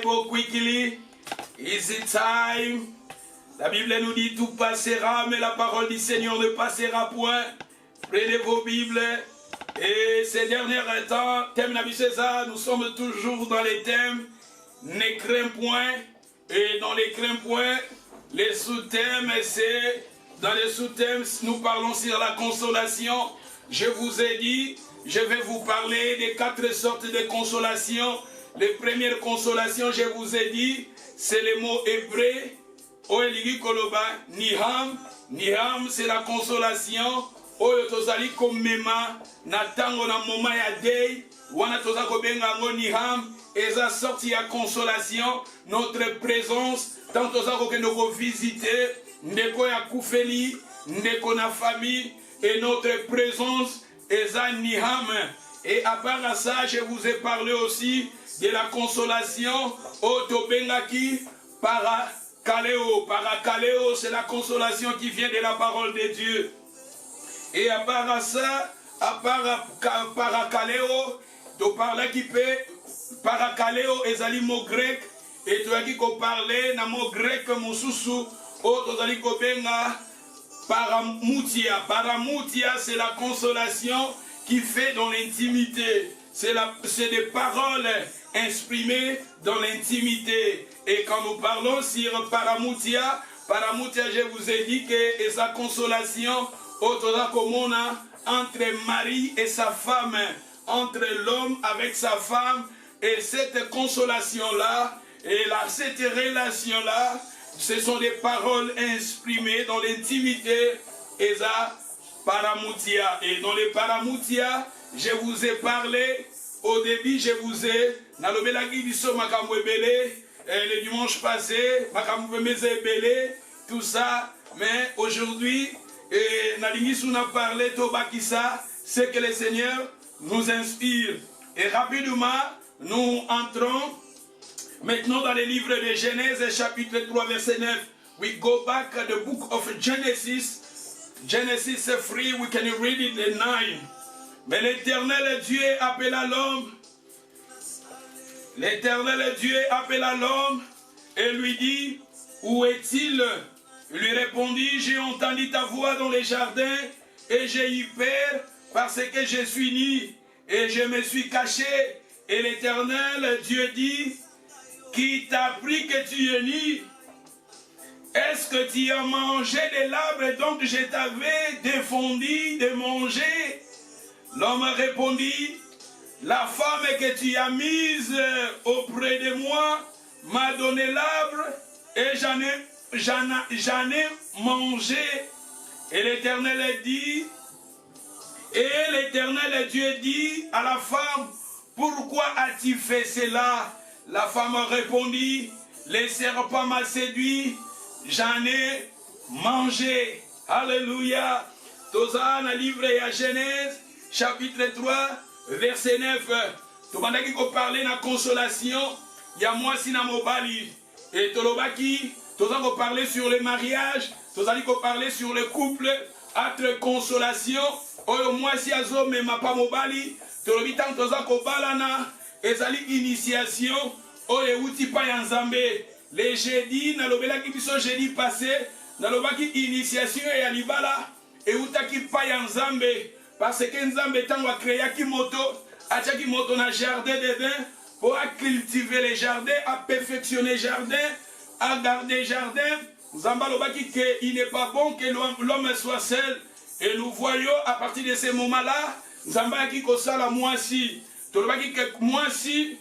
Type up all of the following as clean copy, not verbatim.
Bible quickly. Is it time? La Bible nous dit tout passera, mais la parole du Seigneur ne passera point. Prenez vos Bibles. Et ces derniers temps, thème Nabi César, nous sommes toujours dans les thèmes ne crains point. Et dans les crains point, les sous-thèmes, c'est dans les sous-thèmes, nous parlons sur la consolation. Je vous ai dit, je vais vous parler des 4 sortes de consolation. Les premières consolations, je vous ai dit, c'est les mots hébreux. Oeligi koloba, niham. Niham, c'est la consolation. Oyo tozali komema, na tango na moma ya dei. Wana toza kobenga ngo niham. Eza sorti ya consolation. Notre présence, tant toza kokende ko visiter, ndeko ya kufeli, ndeko na famille, et notre présence, eza niham. Et à part ça, je vous ai parlé aussi de la consolation. Otobengaki parakaleo. Parakaleo, c'est la consolation qui vient de la parole de Dieu. Et à part ça, à part parakaleo, to parler qui peut parakaleo ezali mot grec. Et tu as dit qu'on parlait na mot grec mususu. Otozali kobenga paramutia. Paramutia, c'est la consolation qui fait dans l'intimité. C'est des paroles exprimées dans l'intimité. Et quand nous parlons sur paramutia, paramutia, je vous ai dit que sa consolation entre mari et sa femme, entre l'homme avec sa femme, et cette consolation-là, et cette relation-là, ce sont des paroles exprimées dans l'intimité, et ça, paramutia. Et dans les paramutia, je vous ai parlé, au début, je vous ai, le dimanche passé, tout ça, mais aujourd'hui, Nalingisou a parlé, Tobakissa, c'est que le Seigneur nous inspire. Et rapidement, nous entrons maintenant dans les livres de Genèse, chapitre 3, verset 9. We go back at the book of Genesis. Genesis 3, we can read it at 9. Mais l'Éternel Dieu appela l'homme. L'Éternel Dieu appela l'homme et lui dit, où est-il? Il lui répondit, j'ai entendu ta voix dans les jardins et j'ai eu peur parce que je suis nu et je me suis caché. Et l'Éternel Dieu dit, qui t'a appris que tu es nu? Est-ce que tu as mangé de l'arbre donc je t'avais défendu de manger? L'homme répondit, la femme que tu as mise auprès de moi m'a donné l'arbre et j'en ai mangé. Et l'Éternel dit, et l'Éternel Dieu dit à la femme, pourquoi as-tu fait cela? La femme répondit, le serpent m'a séduit, j'en ai mangé. Alléluia. Tozana livre à Genèse, chapitre 3, verset 9. Tobandaki ko parler na consolation, ya mwasi na mobali. Et tolobaki, tozali ko parler sur le mariage, tozali ko parler sur le couple, entre consolation, oyo mwasi azo mema pa mobali, tolobi tant tozali ko balana, ezali initiation, oyo uti pa ya Nzambe. Les jeudi, nalobelaki biso jeudi passé, nalobaki initiation ya libala, et utaki pa ya Nzambe. Parce que Nzambe tango a créé ki moto, atiaki moto na jardin d'Éden, pour cultiver les jardins, à perfectionner les jardins, à garder les jardins. Nzamba lobaki que il n'est pas bon que l'homme soit seul. Et nous voyons à partir de ces moments-là, Nzamba ki kosala mwasi. Tolobaki que mwasi,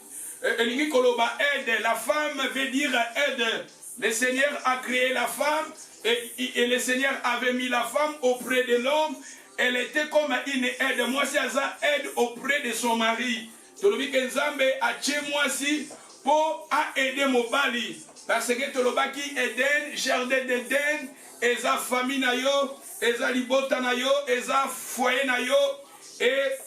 elingi koloba aide. La femme veut dire aide. Le Seigneur a créé la femme et le Seigneur avait mis la femme auprès de l'homme. Elle était comme une aide. Mwasi aza aide auprès de son mari. Tolobi que Nzambe a tché mwasi pour aider mobali. Parce que tolobaki Eden, jardin d'Eden, eza famille na yo, eza libota na yo, eza foyer na yo. Et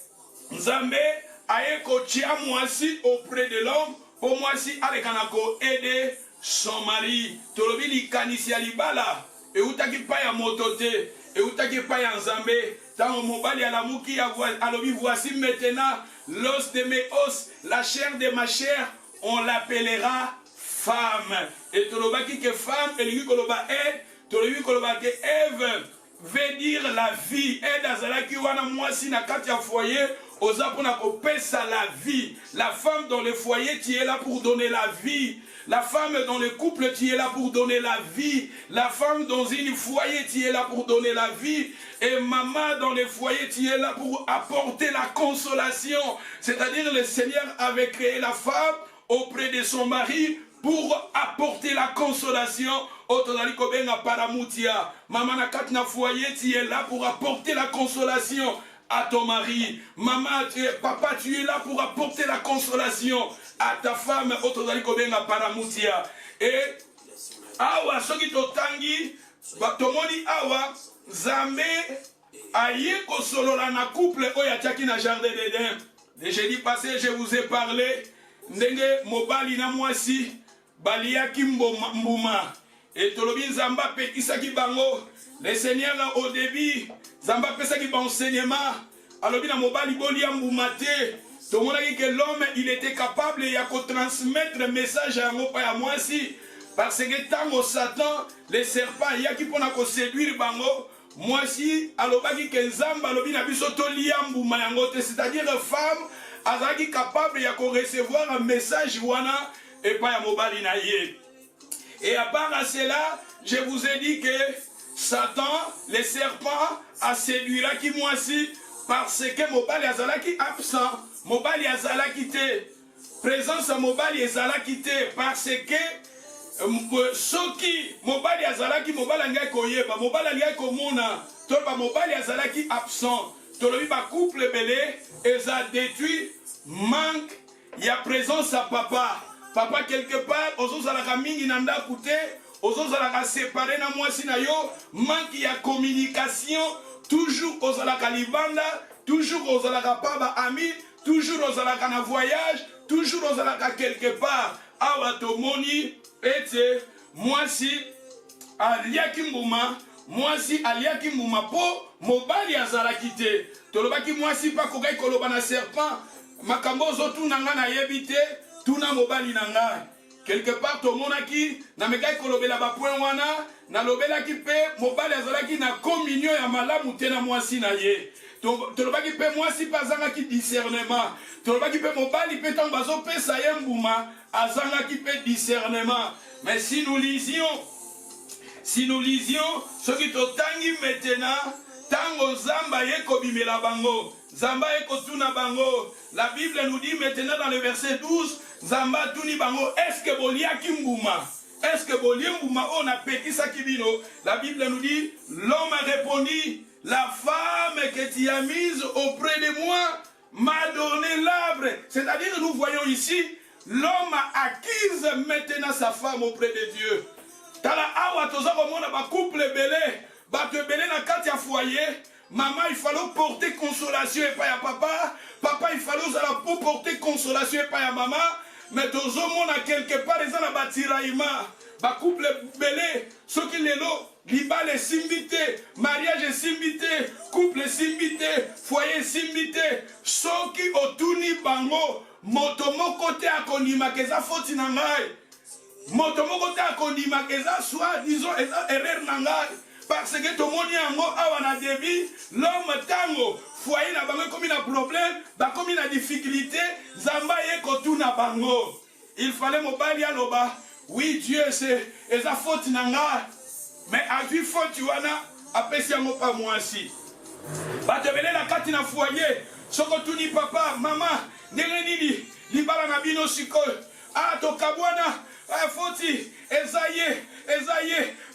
Nzambe a ko tché mwasi auprès de l'homme pour mwasi alekanako aider son mari. Tolobi li kanisia libala. Et utaki pa ya motote. Et utaki pa ya Nzambe. Tant mobali alamuki alobi voici maintenant l'os de mes os, la chair de ma chair, on l'appellera femme. Et tolobaki que femme, et lui koloba aide, tolobi koloba que Ève veut dire la vie. Aide azalaki wana mwasi na kati ya foyer, oza pona kopesa la vie. La femme dans le foyer, tu es là pour donner la vie. La femme dans le couple, tu es là pour donner la vie. La femme dans une foyer, tu es là pour donner la vie. Et maman dans le foyer, tu es là pour apporter la consolation. C'est-à-dire le Seigneur avait créé la femme auprès de son mari pour apporter la consolation. Maman na kati na foyer, tu es là pour apporter la consolation à ton mari. Maman, papa, tu es là pour apporter la consolation à ta femme. Et awa soki totangi tomoni awa Nzambe aye kosolola na couple oyo atiaki na jardin d'Éden. Le jeudi passé, je vous ai parlé ndenge mobali na mwasi baliaki mbuma. Et tolobi Nzambe apekisaki bango. Le Seigneur au début Nzambe apesaki ba enseignement. Alobi na mobali bolia mbuma te. Tomonaki que l'homme il était capable de transmettre le message à yango pa ya mwasi. Parce que tango Satan, les serpents, yaki pona ko séduire bango. Mwasi alobaki que Nzambe alobi na biso to lia mbuma yango te. C'est-à-dire femme azaki capable de recevoir un message wana et pas ya mobali na ye. Et à part à cela, je vous ai dit que Satan, les serpents, a séduit la qui mwasi parce que mobali azalaki absent, mobali azalaki te. Présence à mobali azalaki te parce que soki mobali azalaki mobali ngai koyeba, mobali ngai komona, tolba mobali azalaki absent. Tolobi ba couple belé eza détruit manque ya présence à papa. Papa quelque part ozozalaka mingi na ndaku te, ozozalaka séparé na mwasi na yo, manque ya communication, toujours ozalaka libanda, toujours ozalaka pa ba ami, toujours ozalaka na voyage, toujours ozalaka quelque part. Awa tomoni ete mwasi aliaki mbuma, mwasi aliaki mbuma po mobali azalaki te. Tolobaki mwasi pa kokai koloba na serpent, makambo ozotuna nga na yebi te, tuna mobali na ngai. Quelque part tomonaki na mekai kolobela ba point wana, na lobelaki pe mobali azalaki na communion ya malamu te na mwasi na ye. Tolobaki pe mwasi pa azangaki discernement. Tolobaki pe mobali pe tango bazopesa ye mbuma azangaki pe discernement. Mais si nous lisions ce qui totangi maintenant, tango zamba ye kobimela bango, zamba ye kotuna bango. La Bible nous dit maintenant dans le verset 12, zamba tuni bango, est-ce que boliaki mbuma? Est-ce que bolie mbuma on a pekisa kibino? La Bible nous dit, l'homme répondit, la femme que tu as mise auprès de moi m'a donné l'arbre. C'est-à-dire, nous voyons ici, l'homme a acquise maintenant sa femme auprès de Dieu. Tala awa toza komona ba couple belé, ba te belé na kati ya foyer. Maman, il fallait porter consolation et pas à papa. Papa, il fallait pour porter consolation et pas à maman. Mais tous au monde, quelque part, ils ont la batiraïma. Ba couple belé, ceux qui les lots, libal est simbité, mariage est simbité, couple est simbité, foyer est simbité. Ceux qui ont tout ni bango, motomo côté à konima, keza foti nangai. Motomo côté à konima, keza soit, disons, erreur nangai. Parce que tout le monde a débit, l'homme tango, foyer n'a pas comme il a problème, comme il a difficulté, zamba ye kotu na bango. Il fallait mobali aloba, oui Dieu c'est, et ça faute nanga, mais à lui faute tu wana, apesi yango pas moi si. Ba te belé la kati na foyer, soko tu ni papa, maman, nene nini, libala na bino siko, ah to kabwana, foti, ezaye,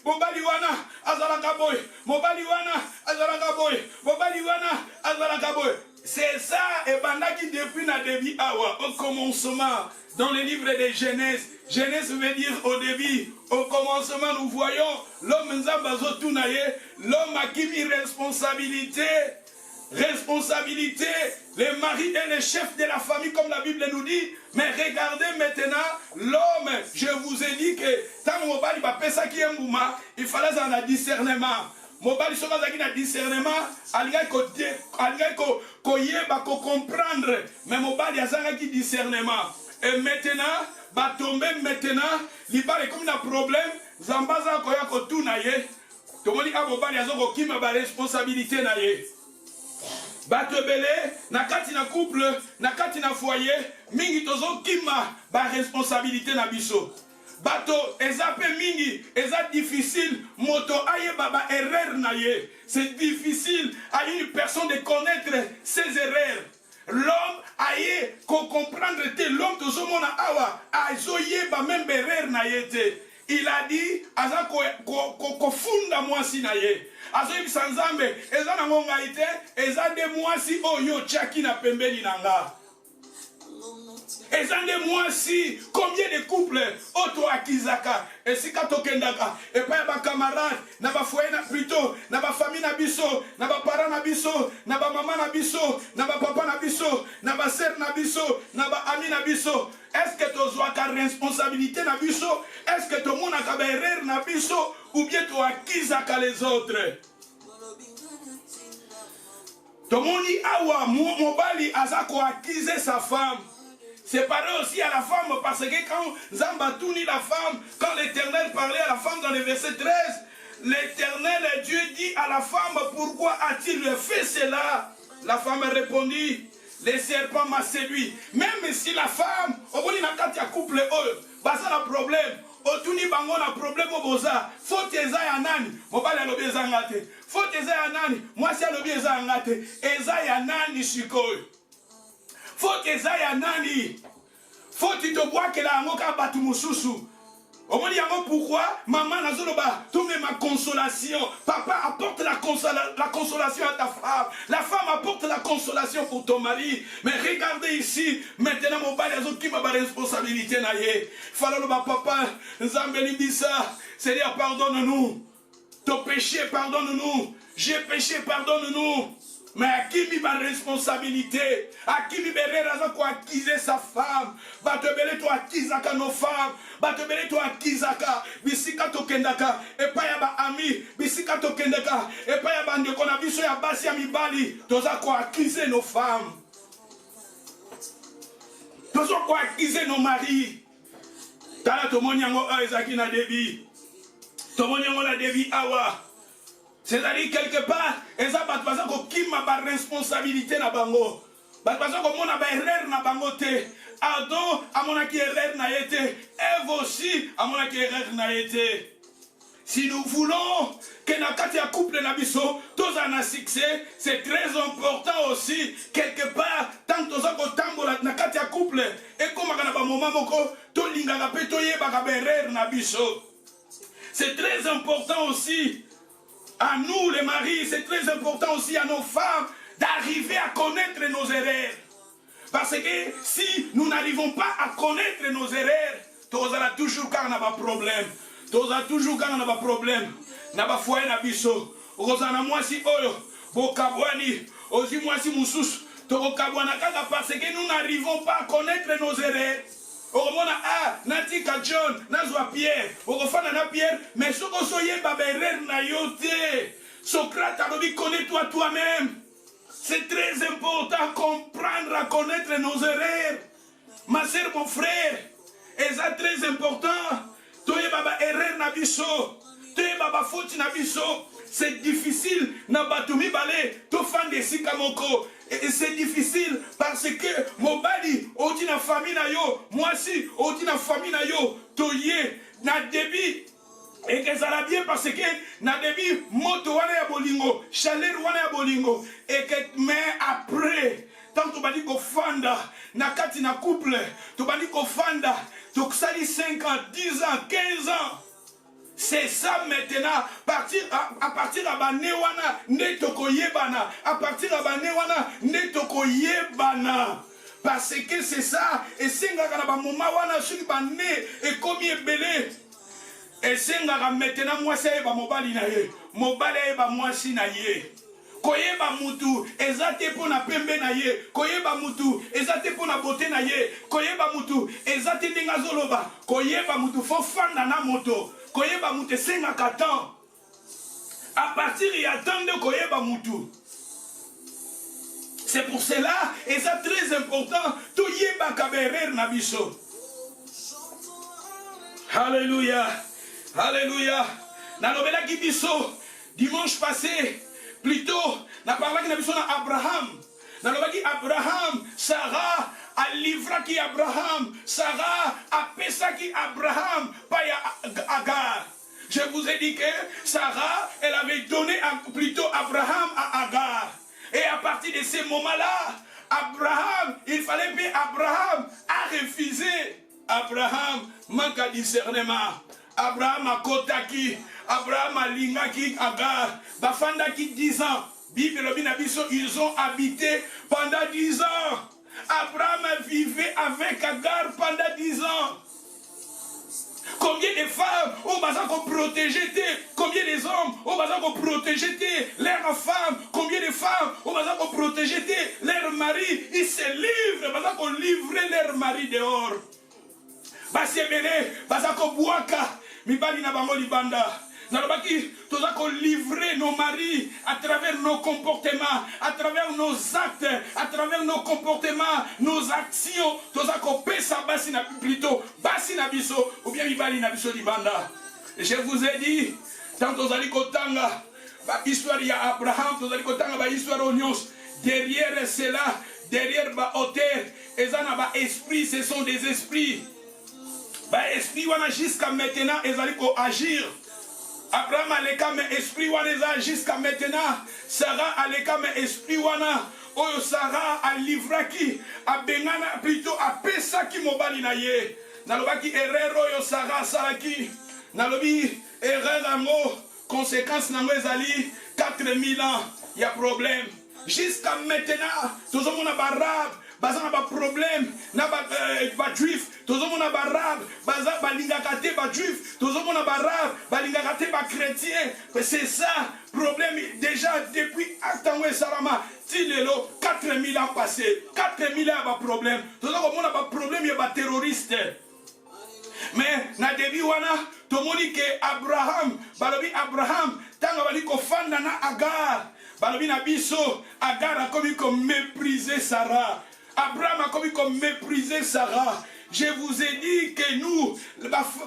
mobali wana azalaka boy, mobali wana azalaka boy, mobali wana azalaka boy. C'est ça, et bandaki depuis na début awa, au commencement, dans le livre de Genèse. Genèse veut dire au début, au commencement nous voyons l'homme nzambazo tunaye, l'homme a qui mis responsabilité, les maris et les chefs de la famille comme la Bible nous dit. Mais regardez maintenant l'homme, je vous ai dit que tant mobali va pesa qui est mouma, il fallait un discernement. Mobali soka zaki na discernement, alga ko yeba ko comprendre, mais mobali azanga qui discernement. Et maintenant va tomber maintenant, il va comme un problème, Zambaza koya kotu na ye, tomoni abobali azoko kima ba responsabilité na ye. Bato belé, na kati na couple, na kati na foyer, mingi tozo kima ba responsabilité na biso. Bato ezape mingi, eza difficile, moto aye baba erreur na ye. C'est difficile à une personne de connaître ses erreurs. L'homme aye ko comprendre te l'homme tozo mona awa, azoye ba même erreur na ye te. Il a dit, aza ko funda mwasi na ye. Azo yibisa nzambe, eza na ngonga ite, eza de mwasi oyo chaki na pembeni nanga. Eza de mwasi, combien de couples auto akizaka, esika tokendaka, et pas ba camarade, na ba foyer na plutôt, na ba famille na biso, na ba parents na biso, na ba maman na biso, na ba papa na biso, na ba sœur na biso, na ba ami na biso. Est-ce que tu as ta responsabilité na biso? Est-ce que tu as ta erreur na biso? Ou bien tu as les autres? Tomoni awa mobali azako acquise sa femme. C'est pareil aussi à la femme parce que quand Zambatouni la femme, quand l'Éternel parlait à la femme dans le verset 13, l'Éternel Dieu dit à la femme, pourquoi a-t-il fait cela? La femme répondit, les serpents m'a séduit. Même si la femme, au bout d'un couple, ça a un problème. Otuni bango na problème oboza. Faut eza ya nani? Mobali alobi eza ngate. Faut eza ya nani? Mwasi alobi eza ngate. Eza ya nani sikoyo? Faut eza ya nani? Faut titobwakela yango ka batu mususu. Omoni yango pourquoi? Maman nazoloba, tu mets ma consolation. Papa apporte la consolation à ta femme. La femme apporte la consolation pour ton mari. Mais regardez ici, maintenant mon père qui m'a responsabilité na ye. Fallait le papa, Zambeli bisa, Seigneur pardonne-nous. Ton péché pardonne-nous. J'ai péché pardonne-nous. Mais à qui mi ma responsabilité? À qui mi belle raison pour acquiser sa femme? Va te belle toi acquisaka nos femmes. Va te belle toi acquisaka. Bisika to kendaka. Et pas yaba ami. Bisika to kendaka. Et pas yaba ndeko na biso ya basi ya mibali. Toza ko acquiser nos femmes. Toza ko acquiser nos maris. Tala to monyango a ezaki na debi. To monyango la debi awa. C'est-à-dire quelque part, ils ont une responsabilité na bango. Ils ont une erreur na bango te. Adam a mon erreur na été. Ève aussi a mon erreur na été. Si nous voulons que notre couple na biso tous en succès, c'est très important aussi quelque part tant que nous tambola na kati ya couple et comme na ba moment moko to lingaka pe to yeba ka erreur na biso. C'est très important aussi. À nous les maris, c'est très important aussi à nos femmes d'arriver à connaître nos erreurs. Parce que si nous n'arrivons pas à connaître nos erreurs, tu auras toujours quand on a un problème. Tu auras toujours quand on a un problème. Na ba foyer na biso. Ozana mwasi oyo, bokabwani, ozi mwasi mususu, tokabwana kaka parce que nous n'arrivons pas à connaître nos erreurs. Oromona natika John, nazwa Pierre, orofana na Pierre, mais soko soye baberer na yote. Socrate a dit connais-toi toi-même. C'est très important à comprendre, à connaître nos erreurs. Ma sœur, mon frère, c'est très important. Toye baba erreur na biso, toye baba faute na biso. C'est difficile na batumi balé, to fan de sikamoko. Et c'est difficile parce que mon bali, oti na famille na yo, moi aussi, oti na famille na yo, toye na débit. Et que ça va bien parce que na débit, moto wana ya bolingo, chaleur wana ya bolingo. Et que mais après, tant tu vas dire qu'on fanda, na kati na couple, tu vas dire qu'on fanda, tu sali 5 ans, 10 ans, 15 ans. C'est ça maintenant, à partir de Banewana, netoko yebana, à partir de Banewana, netoko yebana. Parce que c'est ça, et c'est un moment wana sur bané et comme belé. Et c'est maintenant moi c'est ba mobali na ye, mobali ba moi si na ye. Koyeba mutu, ezate pona pembe na ye, koyeba mutu, ezate pona beauté na ye, koyeba mutu, ezate ndinga zoloba, koyeba mutu fo fanda na moto. Koyeba mutu senga katan. À partir il y a tant de koyeba mutu. C'est pour cela, et c'est très important, to yeba kaberer na biso. Alléluia. Alléluia. Nalobela ki biso dimanche passé, plutôt, na parla ki na biso na Abraham. Naloba ki Abraham, Sarah a livré ki Abraham, Sarah a pesa ki Abraham, pas Agar. Je vous ai dit que Sarah, elle avait donné plutôt Abraham à Agar. Et à partir de ce moment-là, Abraham, il fallait que Abraham a refusé. Abraham manque à discernement. Abraham a kotaki, Abraham a lingaki Agar. Bafandaki 10 ans. Bible ils ont habité pendant 10 ans. Abraham vivait avec Agar pendant 10 ans. Combien de femmes ont besoin qu'on protège, combien des hommes ont besoin qu'on protège leurs femmes, combien de femmes ont besoin qu'on protège leurs maris, ils se livrent, besoin qu'on livre leurs maris dehors. Basi ebele, besoin qu'on boaka, mibali na bango libanda. Nous avons livré nos maris à travers nos comportements, à travers nos actes, à travers nos comportements, nos actions. Nous avons plutôt biso ou bien libanda. Je vous ai dit, tant que vous allez kotanga, l'histoire de Abraham, vous allez kotanga l'histoire de derrière cela, derrière ba hauteur, et ça n'a esprit, ce sont des esprits. Ba esprit wana jusqu'à maintenant, ils allaient agir. Abraham a l'école esprit wana jusqu'à maintenant. Sarah a l'école esprit wana. Oyo Sarah a livraki, a bengana plutôt a pesaki mobali na ye. Nalobaki erreur oyo Sarah salaki. Nalobi erreur ango conséquence nango ezali 4000 ans. Il y a problème. Jusqu'à maintenant, tout le monde a barabe. Baza na ba problème na ba juif tozo mona ba arabe baza balingaka te ba juif tozo mona ba arabe balingaka te ba chrétien. C'est ça problème déjà depuis Atanwe Salama tilelo 4000 ans passés 4000 ans ba problème tozo mona ba problème ya ba terroriste. Mais na debi wana tomoni ke Abraham balobi Abraham tanga bali ko fanda na Agar balobi na biso Agar a commis comme mépriser Sarah. Abraham a commis comme mépriser Sarah. Je vous ai dit que nous,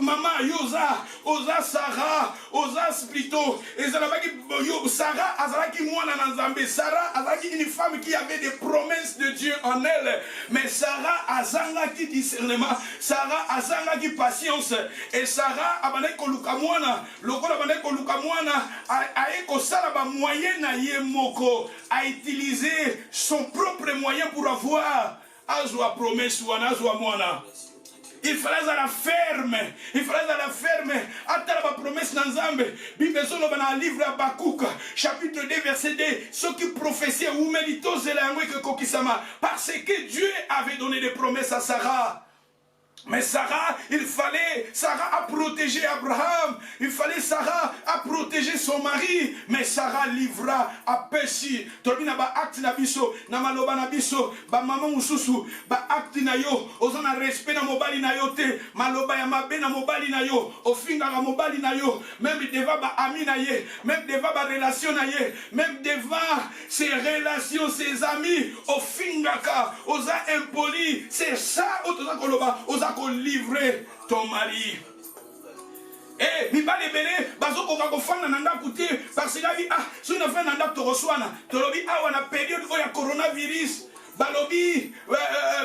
maman Yosa, Osa Sarah, Osa plutôt, et Sarah Azaraki Mouana Nanzambe, Sarah Azaraki une femme qui avait des promesses de Dieu en elle, mais Sarah Azangaki discernement, Sarah Azangaki patience, et Sarah Abaneko Lukamouana, Lokola Abaneko Lukamouana, Aeko Salaba moyen na Yemoko, a utilisé son propre moyen pour avoir Azwa promesse ou Azwa Moana. Il fallait à la ferme. Il fallait à la ferme. Attends la promesse dans Zambé. Bible solo dans le livre Habakkuk, chapitre 2, verset 2. Ceux qui prophétisaient ou méritos de la que Kokisama. Parce que Dieu avait donné des promesses à Sarah. Mais Sarah, Sarah a protégé Abraham, il fallait Sarah a protégé son mari, mais Sarah livra à Pessi. Tobina ba acte na biso, na maloba na biso, ba maman mususu, ba acte na yo, ozana respect na mobali na yo te, maloba ya mabe na mobali na yo, ofinga na mobali na yo, même devant ba ami na ye, même devant ba relation na ye, même devant ses relations, ses amis, ofinga ka, oza impoli, c'est ça oza koloba, oza livrer ton mari. Eh, mibali belé, bazo ko ko fana nanda kuté parce que si on fait nanda to roswana, to lobi awa na période ya coronavirus, balobi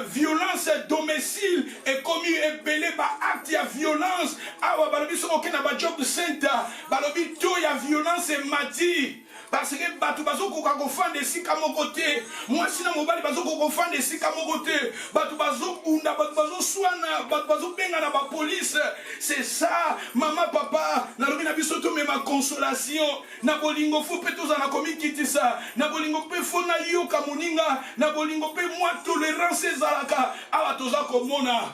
violence domicile et commis et belé ba acte ya violence, awa balobi so okena ba job center, balobi to ya violence et mati. Parce que batu bazo ko fande sika mokote, moi sina mobali bazo ko fande sika mokote, batu bazo unda batu bazo swana, batu bazo benga na ba police. C'est ça, maman papa, na lobi na biso to ma consolation, na bolingo fo pe to za na komi kitisa, na bolingo pe fo na yo ka moninga, na bolingo pe moi tolérance ezalaka, awa toza komona.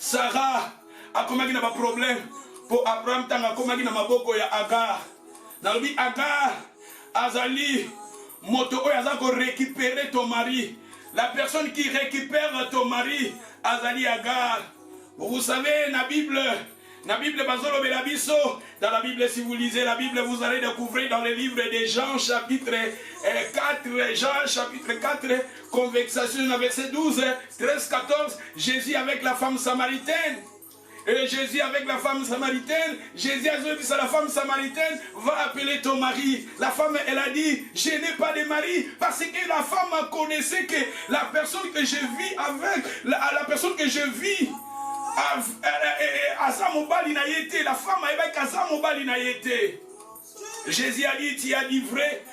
Sarah a komaki na ba problème pour Abraham tanga komaki na maboko ya Agar. Nalobi Agar, Azali, moto oyaza ko récupérer ton mari. La personne qui récupère ton mari, Azali Agar. Vous savez, la Bible Bazolo Belabiso, dans la Bible, si vous lisez la Bible, vous allez découvrir dans le livre de Jean, chapitre 4, Jean, chapitre 4, conversation, verset 12, 13, 14, Jésus avec la femme samaritaine. Et Jésus avec la femme samaritaine, Jésus a dit à la femme samaritaine, va appeler ton mari. La femme, elle a dit, je n'ai pas de mari. Parce que la femme connaissait que la personne que je vis avec, la personne que je vis, Asa mobali na yete, la femme a Asa mobali na yete. Jésus a dit, tu as dit vrai,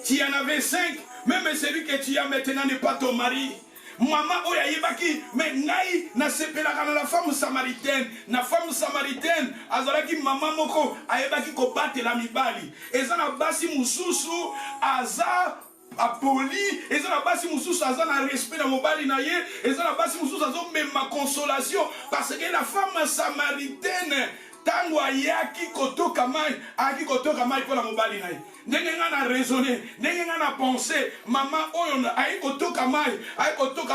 tu en avais 5, même celui que tu as maintenant n'est pas ton mari. Maman oya yebaki, mais ngai na sepelaka na la femme samaritaine. Na femme samaritaine, azalaki maman moko, ayebaki ko batela mibali. Eza na basi mususu, aza apoli, eza na basi mususu aza na respect na mobali na ye, eza na basi mususu azo mema consolation, parce que la femme samaritaine, tango ayaki kotoka mai pour la mobali na ye. Ndenge nga na raisonner, ndenge nga na penser, maman oyo ayi kotoka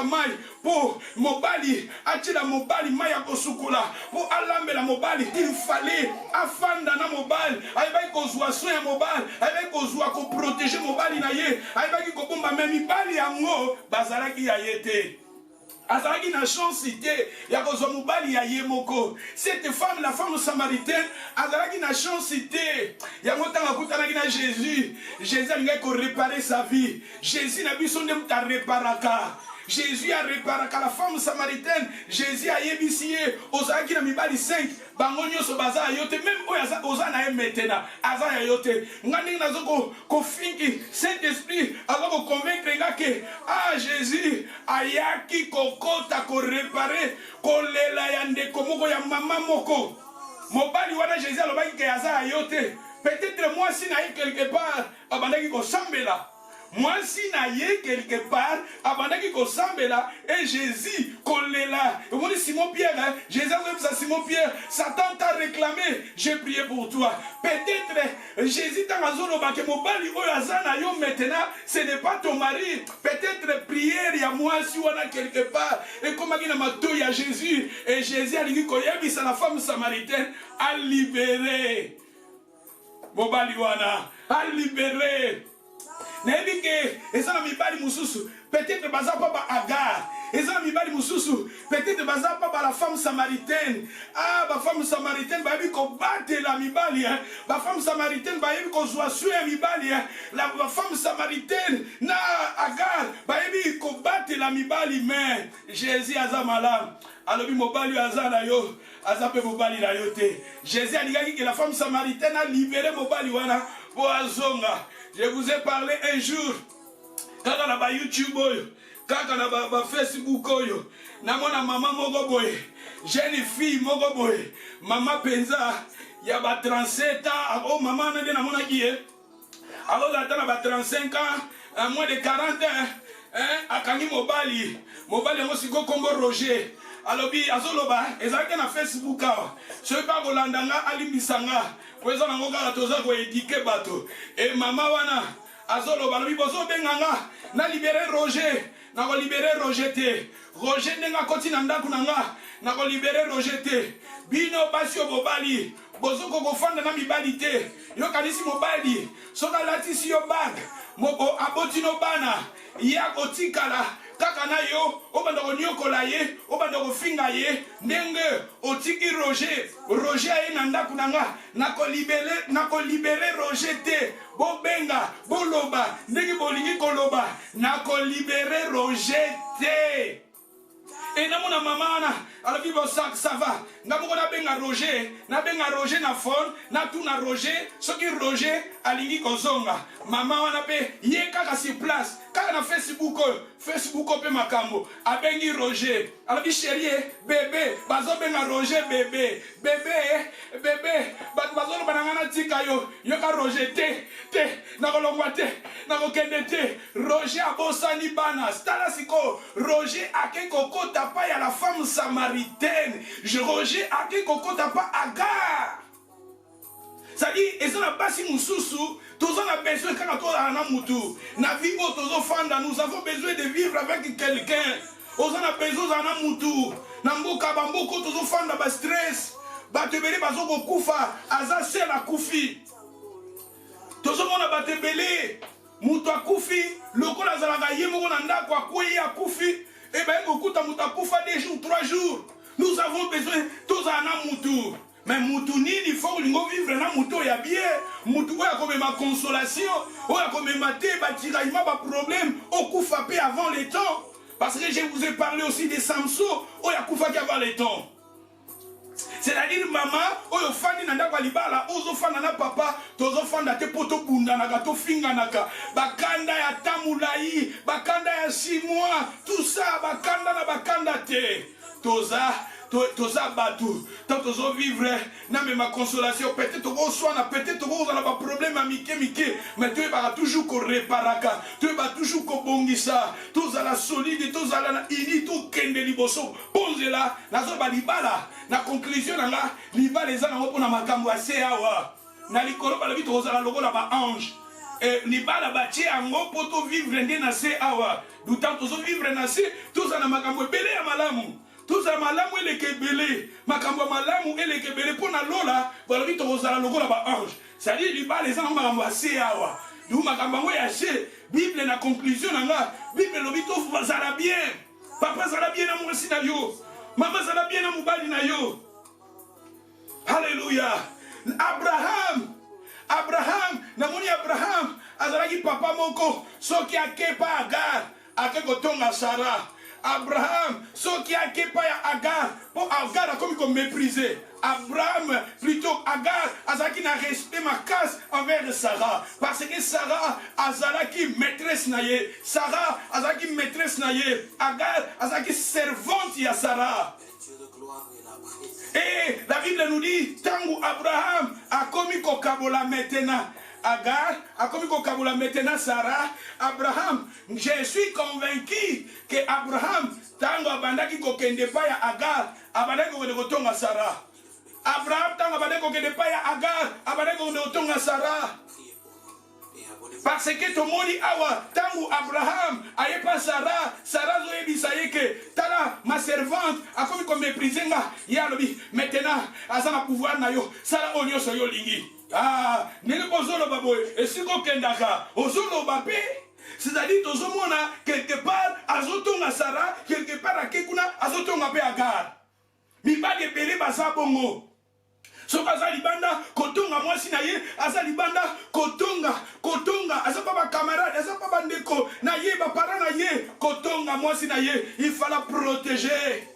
mai pour mobali, atila mobali mai ya kosukola, pour alambela mobali, il fallait afanda na mobali, ayibaki kozwa soin ya mobali, ayibaki kozwa ko protéger mobali na ye, ayibaki kobomba me mibali yango bazalaki ya ye te. Azalaki na chance te ya kozwa mobali ya ye moko. Cette femme, la femme samaritaine, azalaki na chance te ya motanga kutanaki na Jésus. Jésus alingaki ko réparer sa vie. Jésus na biso nde muta réparaka. Jésus a réparé la femme samaritaine. Jésus a yebisi ye ozalaki na mibali 5 bango nyonso baza yote, même oyo oza na ye maintenant aza ya yote. Ngani nazo ko finki Saint-Esprit azo ko convaincre ngake Jésus ayaki kokota ko réparer kolela ya ndeko moko ya mama moko. Mobali wana Jésus alobaki ke aza ya yote. Peut-être moi si na ye quelque part abandaki ko sambela. Moi si na ye quelque part abandaki ko sambela et Jésus kolela. Et on dit Simon Pierre, Jésus a dit à Simon Pierre, Satan t'a réclamé, j'ai prié pour toi. Peut-être Jésus t'a dit que mobali oyo azana yo maintenant, ce n'est pas ton mari. Peut-être prière ya moi si on a quelque part et comme il a mato ya Jésus et Jésus a dit que la femme samaritaine a libéré mobali wana, a libéré. Nebi ke eza na mibali mususu peut-être baza pa ba Agar, eza na mibali mususu peut-être baza pa ba la femme samaritaine. Ba femme samaritaine ba yebi ko batela mibali, ba femme samaritaine ba yebi ko zwa soin mibali, la femme samaritaine na Agar ba yebi ko batela mibali, mais Jésus aza malade. Alobi mobali aza na yo, aza pe mobali na yo te. Jésus alingaki que la femme samaritaine a libéré mobali wana po azonga. Je vous ai parlé un jour, quand on a ba YouTube, quand on a ba Facebook, namona maman moko boye, jeune fille moko boye, maman penza, ya ba 37 ans, oh maman nende namona kiye, alors attends ba 35 ans, moins de 40 ans, akangi mobali yango siko kombo Roger. Alobi azoloba ezalaki na Facebook awa soki pa kolanda nga alimbisanga po eza nango kaka toza koedike bato e mama wana azoloba alobi bozobenga nga na libere Roger, na kolibere Roger te. Roger ndenge akoti na ndako na nga na kolibere Roger te. Bino basi yo bobali bozoko kofanda na mibali te. Yo kanisi mobali soki alatisi yo bag moko aboti no bana ya kotikala kaka na yo obanda konyokola ye obanda kofinga ye ndenge otiki Roger aye na ndako na nga na kolibere Roger te. Bobenga boloba ndenge bolingi koloba na kolibere Roger te. Et namona mama na alobi bo ça va ngamoko na benga Roger na phone na tuna Roger soki Roger alingi kozonga mama wana pe ye kaka sur place kaka na Facebook pe makambo abengi Roger alobi chérie bébé bazo benga Roger bébé bazo bananga na tika yo ka Roger te na kolongwa te na kokende te. Roger abosani bana stala siko Roger ake kokota pa ya la femme samaritaine. Roger ake kokota pa Agar. Ça dit, et ça n'a pas si mususu, tous on a besoin quand on a un mutu. Na vie tozo fanda, nous avons besoin de vivre avec quelqu'un. On a besoin d'un mutu. Na mboka bamboko tozo fanda ba stress. Ba tebele bazoko kufa, aza sel akufi. Tozo mona ba tebele, mutu akufi, lokola zalaka yemo na ndako akwe akufi. Et bien, beaucoup de mutu akufa 2 jours, 3 jours. Nous avons besoin, tous en moutou. Mais moutou il faut vivre dans moutou ya bien. Moutou ya comme ma consolation, ya comme ma thé, tiraillement, pas problème, au coup frappé avant les temps. Parce que je vous ai parlé aussi des Samson, ya coup frappé avant les temps. C'est-à-dire maman, oyo fandi na ndako libala, ozo fanda na papa, tozo fanda te poto bunda na gato finga naka, bakanda ya tamulai, bakanda ya 6 mois, tout ça, bakanda na bakanda te, toza batu, tant tozo vivre, na me ma consolation, peut-être tozo soana, peut-être tozo na ba problème à mike, mais tu vas toujours ko reparaka, tu vas toujours ko bongisa, toza la solide, toza la ini, to kende liboso, ponzela, nazo ba libala. Na conclusion nanga libala eza nango pona makambo ase awa na likolo balobi tokozala lokola ba ange et libala batie yango po to vivre nde na se awa dutant tozo vivre na se tozala makambo ebele ya malamu tozala malamu eleke ebele makambo malamu eleke ebele pona lola balobi tokozala lokola ba ange c'est-à-dire libala eza nango makambo ase awa du makambo yango ya se bible na conclusion nanga bible lobi tozala bien papa zala bien na mwasi na yo. Maman zala bien na mubali na yo. Alléluia. Abraham, namoni Abraham, azalaki papa moko, soki akepa Agar, akeko tonga Sarah. Abraham, soki akepa ya Agar, pour Agar a comme méprisé. Abraham, plutôt Agar, azalaki na respect ma casse envers Sarah. Parce que Sarah, azalaki maîtresse naye. Sarah, azalaki maîtresse naye. Agar, azalaki servante ya Sarah. Et la Bible nous dit, tangu Abraham a commis kokabola maintenant. Agar a commis kokabola maintenant Sarah. Abraham, je suis convaincu que Abraham, tangu abandaki kokende pa ya Agar, abandaki kokende kotonga Sarah. Abraham tangu abandaki kokende pa ya Agar, abandaki kokende kotonga Sarah. Parce que tout le monde awa tangu Abraham aye pas Sarah zo ebisa yeke tala ma servante a comme comme mépriser nga ya lobi maintenant azana pouvoir na yo Sarah onyo so yo lingi nele bozolo baboy esiko kendaka ozolo bape c'est-à-dire tozomona quelque part azotonga Sarah quelque part akekuna azotonga pe Agar mibage bele basa bongo. So azali banda kotonga mwasi na ye azali banda kotonga asa pas camarade asa pas bandeko na ye ba para na ye kotonga mwasi na ye il faut la protéger.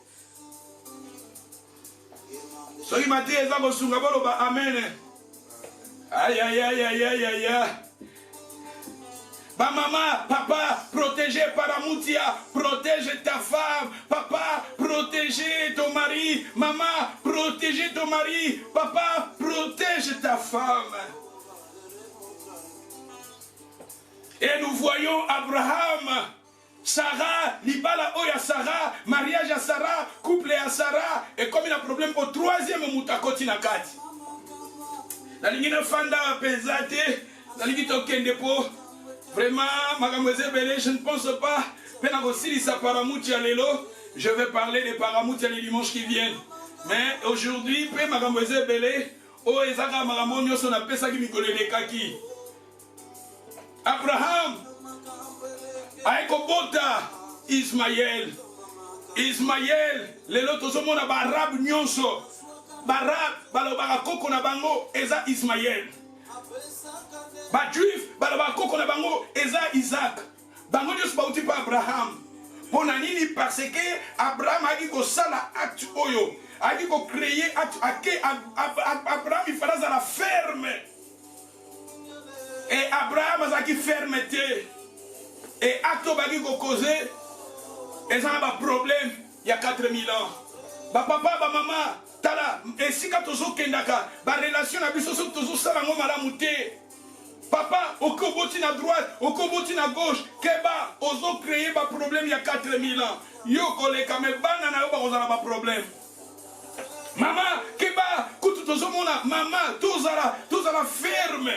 So il m'a dit eza ko sunga bolo ba amen. Aïe. Bah maman, papa, protégez Paramoutia, protège ta femme, papa, protégez ton mari, maman, protégez ton mari, papa, protège ta femme. Et nous voyons Abraham, Sarah, Libala Oya Sarah, mariage à Sarah, couple à Sarah, et comme il a un problème au 3e Moutakoti Nakati. La ligne Fanda Pesate, la ligne Tokendepo. Vraiment, mademoiselle Belé, je ne pense pas. Je vais parler des Paramoutia les dimanches qui viennent. Mais aujourd'hui, mademoiselle Belé, Abraham, Aekobota, Ismaël, les autres sont mon arabe nyonso, barab, balobakoko na bango, eza Ismaël. Ba juif balabakoko na bango eza Isaac bango nyos bauti pa Abraham pona nini parce que Abraham a dit ko sala acte oyo a dit ko créer acte ake Abraham il fallait la ferme et Abraham a qui fermeté et acte bagi ko causer eza ba problème il y a 4000 ans ba papa ba maman tala esika tozo kendaka ba relation na biso so tozo sala ngo malamu te. Papa, au koboti à droite, au koboti à gauche, Keba, ozo créer un problème il y a 4000 ans. Yo, collègue, mais banana, on a un problème. Maman, Keba, kutu tozomona, maman, tous à la ferme.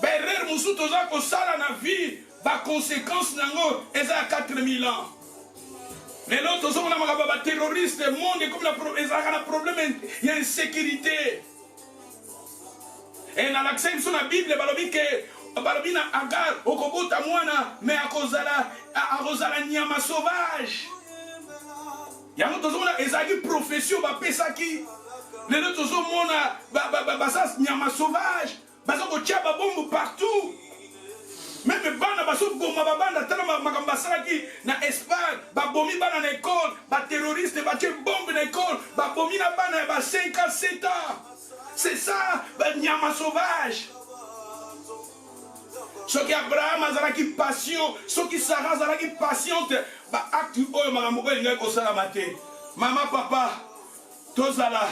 Berrer, moussou, toza, ko sala na vie, ba conséquence nango, et ça 4000 ans. Mais l'autre, tozomona, ma terroriste, le monde, comme la problème, il y a insécurité. Et dans l'accès sur la Bible, balobi na Agar, okobota mwana, mais akozala nyama sauvage. yango tozomona ezalaki profession bapesaki lelo tozomona basa nyama sauvage baza kotia babombo partout. Même bana bazoboma babanda tala makambo basalaki na Espagne babomi bana na école baterroriste batie bombe na école babomi na bana ya ba 5 ans 7 ans. C'est ça nyama sauvage. Soki Abraham azalaki patient, soki Sarah azalaki patiente, ba acte oyo makambo oyo ngai kosalama te. Mama papa tozala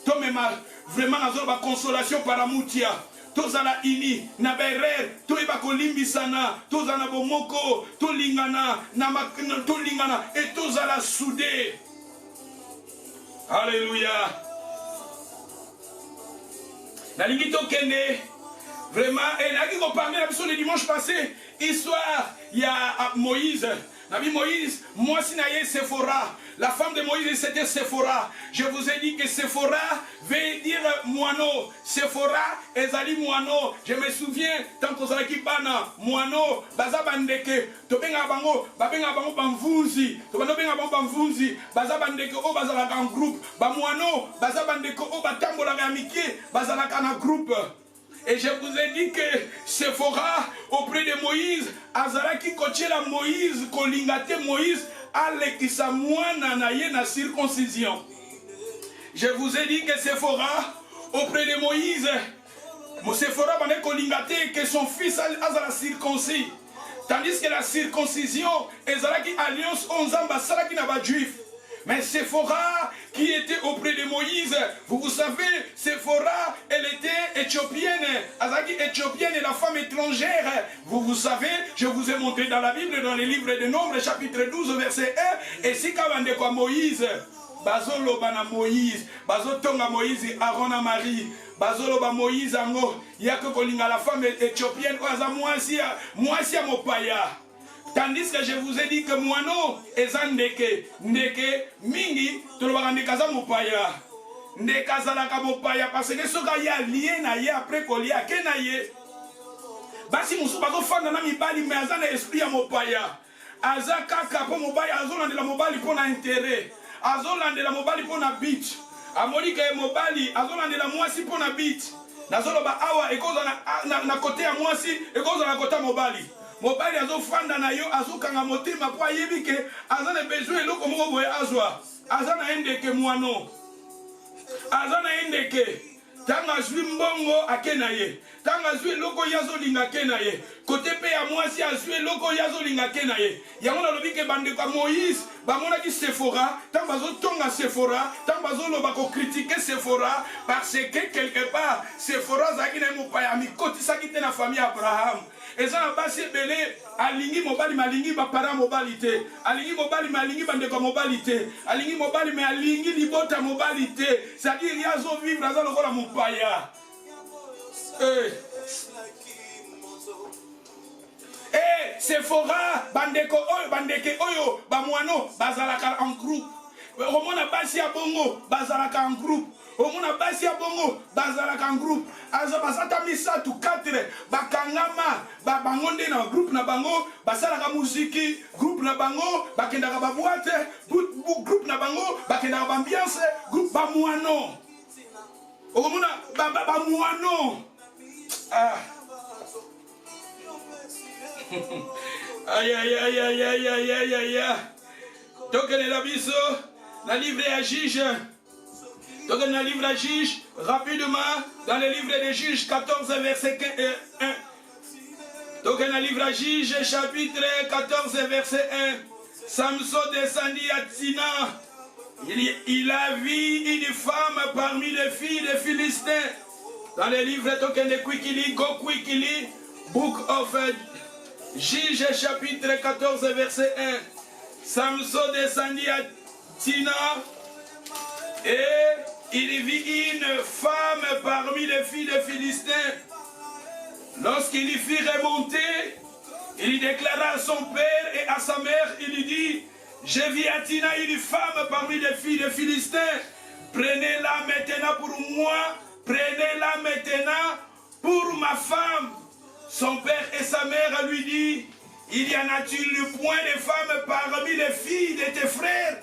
tomema vraiment nazo ba consolation par amutia. Tozala ini na berer toyeba kolimbisana tozala bomoko tolingana na tolingana et tozala soudé. Alléluia. Nalingi tokende vraiment et naki ko parler la biso le dimanche passé histoire il y a Moïse. Nabi Moïse, moi si naye Sephora, la femme de Moïse c'était Sephora. Je vous ai dit que Sephora veut dire moineau. Sephora ezali moineau. Je me souviens tant que zalaki bana moineau baza bandeke to benga bango bamvunzi to benga bango bamvunzi baza bandeke o bazala en groupe ba moineau baza bandeke o batambola ga mikie bazala kana groupe. Et je vous ai dit que Sephora, auprès de Moïse, Azaraki Kochela Moïse, Kolingate Moïse, Alekisa Mouana naye na circoncision. Je vous ai dit que Sephora, auprès de Moïse, Sephora bane Kolingate, que son fils Azara circoncis. Tandis que la circoncision, Ezaraki alliance 11 ans, Basaraki naba juif. Mais Sephora, qui était auprès de Moïse, vous savez, Sephora, elle était éthiopienne. Azaki éthiopienne et la femme étrangère. Vous savez, je vous ai montré dans la Bible, dans les livres de Nombres, chapitre 12, verset 1. Et si kavande kwa Moïse, bazoloba na Moïse, bazotonga Moïse, Aaron a Marie, bazoloba Moïse ango, yako kolinga la femme éthiopienne, oaza mwasi ya mopaya. Tandis que je vous ai dit que moano ezandeke ndeke mingi tolobaka ndekaza mopaya ndekazalaka mopaya parce que soka ya lié na ye après kolia ke na ye basi musu bazofanda na mibali mais aza na esprit ya mopaya aza kaka po mobali azolandela mobali po na intérêt azolandela mobali po na bit amoni ke mobali azolandela mwasi po na bit nazoloba awa ekoza na kote ya mwasi ekoza na kote ya mobali. Mobali azofanda na yo azokanga motema po ayebi ke aza na besoin eloko moko boye azwa aza na endeke mwano aza na endeke tanga azwi mbongo ake na ye tanga azwi eloko ye azolinga ake na ye kote pe ya mwasi azwi eloko ye azolinga ake na ye yango nalobi ke bandeko ya Moïse bamonaki Sephora ntango bazotonga Sephora ntango bazoloba kokritike Sephora parce que quelque part Sephora azalaki na ye mopaya amikotisaki te na famille ya Abraham. Eza na basi ebele alingi mobali malingi bapara mobali te alingi mobali malingi bandeko mobali te alingi mobali me alingi libota mobali te c'est-à-dire yazo vivre aza lokola mopaya. Sephora bandeke oyo bamwano bazalaka en groupe. Omona basi ya bongo bazalaka en groupe. Omona basi ya bongo bazalaka en groupe. Aza basata misatu 4 bakangama bango nde na groupe na bango basalaka muziki groupe na bango bakendaka ba boîte groupe na bango bakendaka ba ambiance groupe ba muano. Omona ba muano. Aïe aïe aïe aïe aïe aïe aïe aïe. Donc elle est la biso, la livre à Juge. Donc elle est la livre à Juge, rapidement, dans le livre de Juge 14, verset 1. Donc elle est la livre à Juge, chapitre 14, verset 1. Samson descendit à Tina. Il a vu une femme parmi les filles des Philistins. Dans le livre de Quickly, Go Quickly, Book of Juge, chapitre 14, verset 1. Samson descendit à Tina et il vit une femme parmi les filles des Philistins. Lorsqu'il y fit remonter, il déclara à son père et à sa mère, il lui dit, j'ai vu à Tina une femme parmi les filles des Philistins. Prenez-la maintenant pour moi, prenez-la maintenant pour ma femme. Son père et sa mère lui disent, il y en a-t-il point de femmes parmi les filles de tes frères?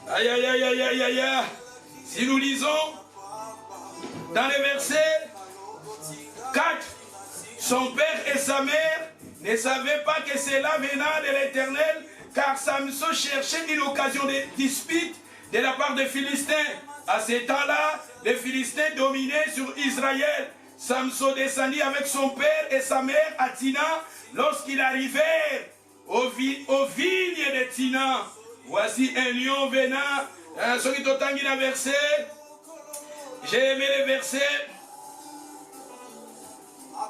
Aïe, aïe, aïe, aïe, aïe, aïe, aïe. Si nous lisons dans les versets 4, son père et sa mère ne savaient pas que cela venait de l'Éternel, car Samson cherchait une occasion de dispute de la part des Philistins. À ce temps-là, les Philistins dominaient sur Israël. Samson descendit avec son père et sa mère à Tina. Lorsqu'ils arrivèrent aux vignes de Tina, voici un lion venant. Ceux qui t'ont un verset, j'ai aimé les versets.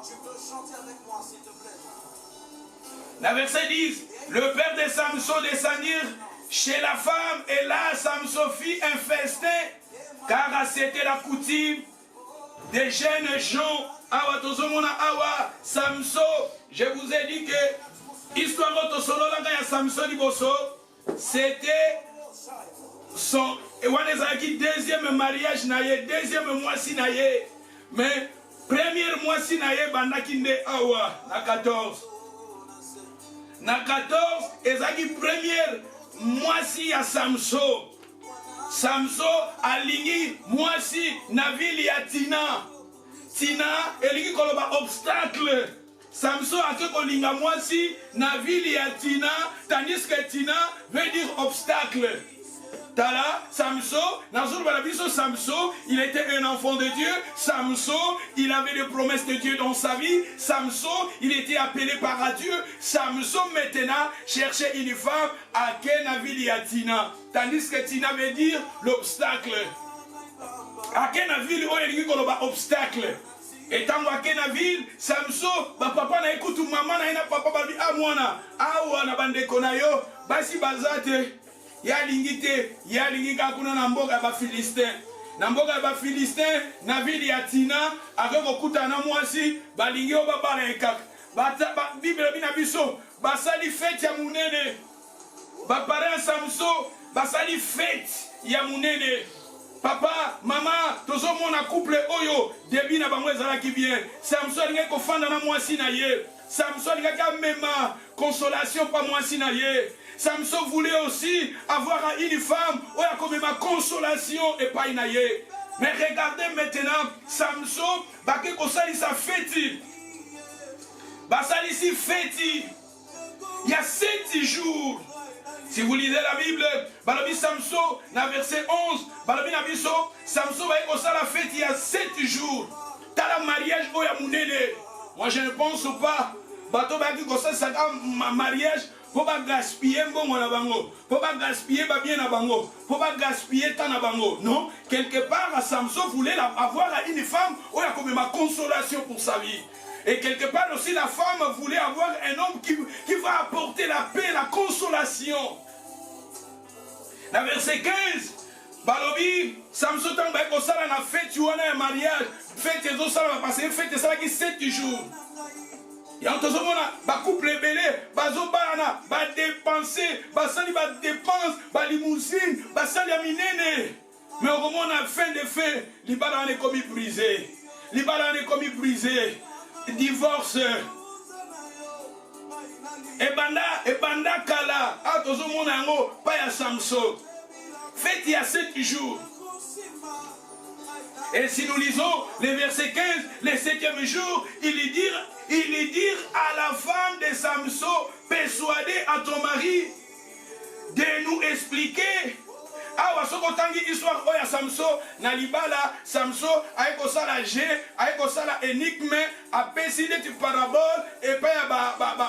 Tu peux chanter avec moi, s'il te plaît. Le verset 10, le père de Samson descendit chez la femme, et là Samson fit un festin, car c'était la coutume des jeunes gens. Awa tozomona awa Samson, je vous ai dit que histoire de Samson liboso, c'était son deuxième mariage naye, deuxième mois-ci naye, mais premier mois-ci naye bandaki nde awa na 14. Na 14 ezaki première mois-ci à Samson. Samson alingi mois-ci na ville ya Tina. Tina elingi koloba obstacle. Samson a kolinga mois-ci na ville ya Tina, tandis que Tina veut dire obstacle. Tala, Samson, Samson, il était un enfant de Dieu. Samson, il avait des promesses de Dieu dans sa vie. Samson, il était appelé par Dieu. Samson, maintenant, cherchait une femme à Kenaville et à Tina. Tandis que Tina veut dire l'obstacle. À Kenaville, on est dit qu'on a obstacle. Et tant à Kenaville, Samson, papa n'a écouté maman, n'a papa, ah, moi, na bande konayo, basi bazate. Ya lingite, ya lingika kuna na mboga ba Filistin. Na mboga ba Filistin, na vili ya Tina, akeko kuta na mwasi, balingi o babala ekak. Bible bina biso, basali fête ya munene. Ba parents Samson, basali fête ya munene. Papa, maman, tozo mona couple oyo, debi na bango ezalaki bien. Samson linge ko fanda na mwasi na ye. Samson linge ka mema consolation pa mwasi na ye. Samson voulait aussi avoir une femme où il y a comme ma consolation et pas une. Mais regardez maintenant, Samson, sa fête. Il y a 7 jours. Si vous lisez la Bible, Samson, dans verset 11, Samson va être la fête il y a 7 jours. T'as le mariage où il y a mounene. Moi je ne pense pas. Bateau va être mariage. Faut pas gaspiller mbongo na bango, faut pas gaspiller ba bien na bango, faut pas gaspiller temps na bango. Non, quelque part Samson voulait avoir une femme où il y a comme ma consolation pour sa vie. Et quelque part aussi la femme voulait avoir un homme qui va apporter la paix, la consolation. Dans verset 15, Balobi, Samson tamba ko sala na fête wana ya mariage, fête ezo sala parce que fête ça qui 7 jours. Il y a un couple belé, bazobana, ba dépenser, basali ba dépense, ba limousine, basali aminene. Mais au moment de la fin de fait, les balans est commis brisé. Les balans est commis brisé. Divorce. Et banda kala, a tozo monango, pas ya Samson. Faites il y a 7 jours. Et si nous lisons les versets 15, le 7e jour, il est dire à la femme de Samson, persuadez à ton mari de nous expliquer. Ah, wasokotangi histoire oya Samson, na libala, Samson, aiko sala G, aiko sala énigme, apesi des paraboles, et puis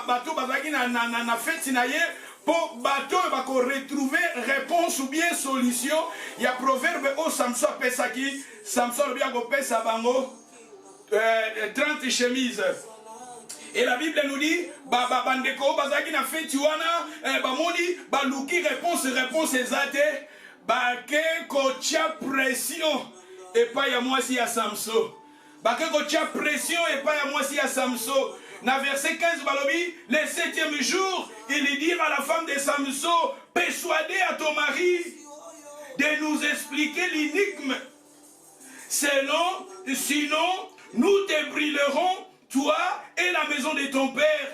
bateau bazaki na fête na ye, pour bateau bako retrouver réponse ou bien solution. Il y a proverbe au Samson pesaki, Samson bien go pesa bango 30 chemises. Et la Bible nous dit, bandeko bazaki na fête wana, bamoni baluki réponse ezate, bake kocha pression et pas ya moi si ya Samson. Bake kocha pression et pas ya moi si ya Samson. Dans verset 15, balobi, le 7e jour, il dit à la femme de Samson, persuadez à ton mari de nous expliquer l'énigme. Sinon, nous te brûlerons, toi et la maison de ton père.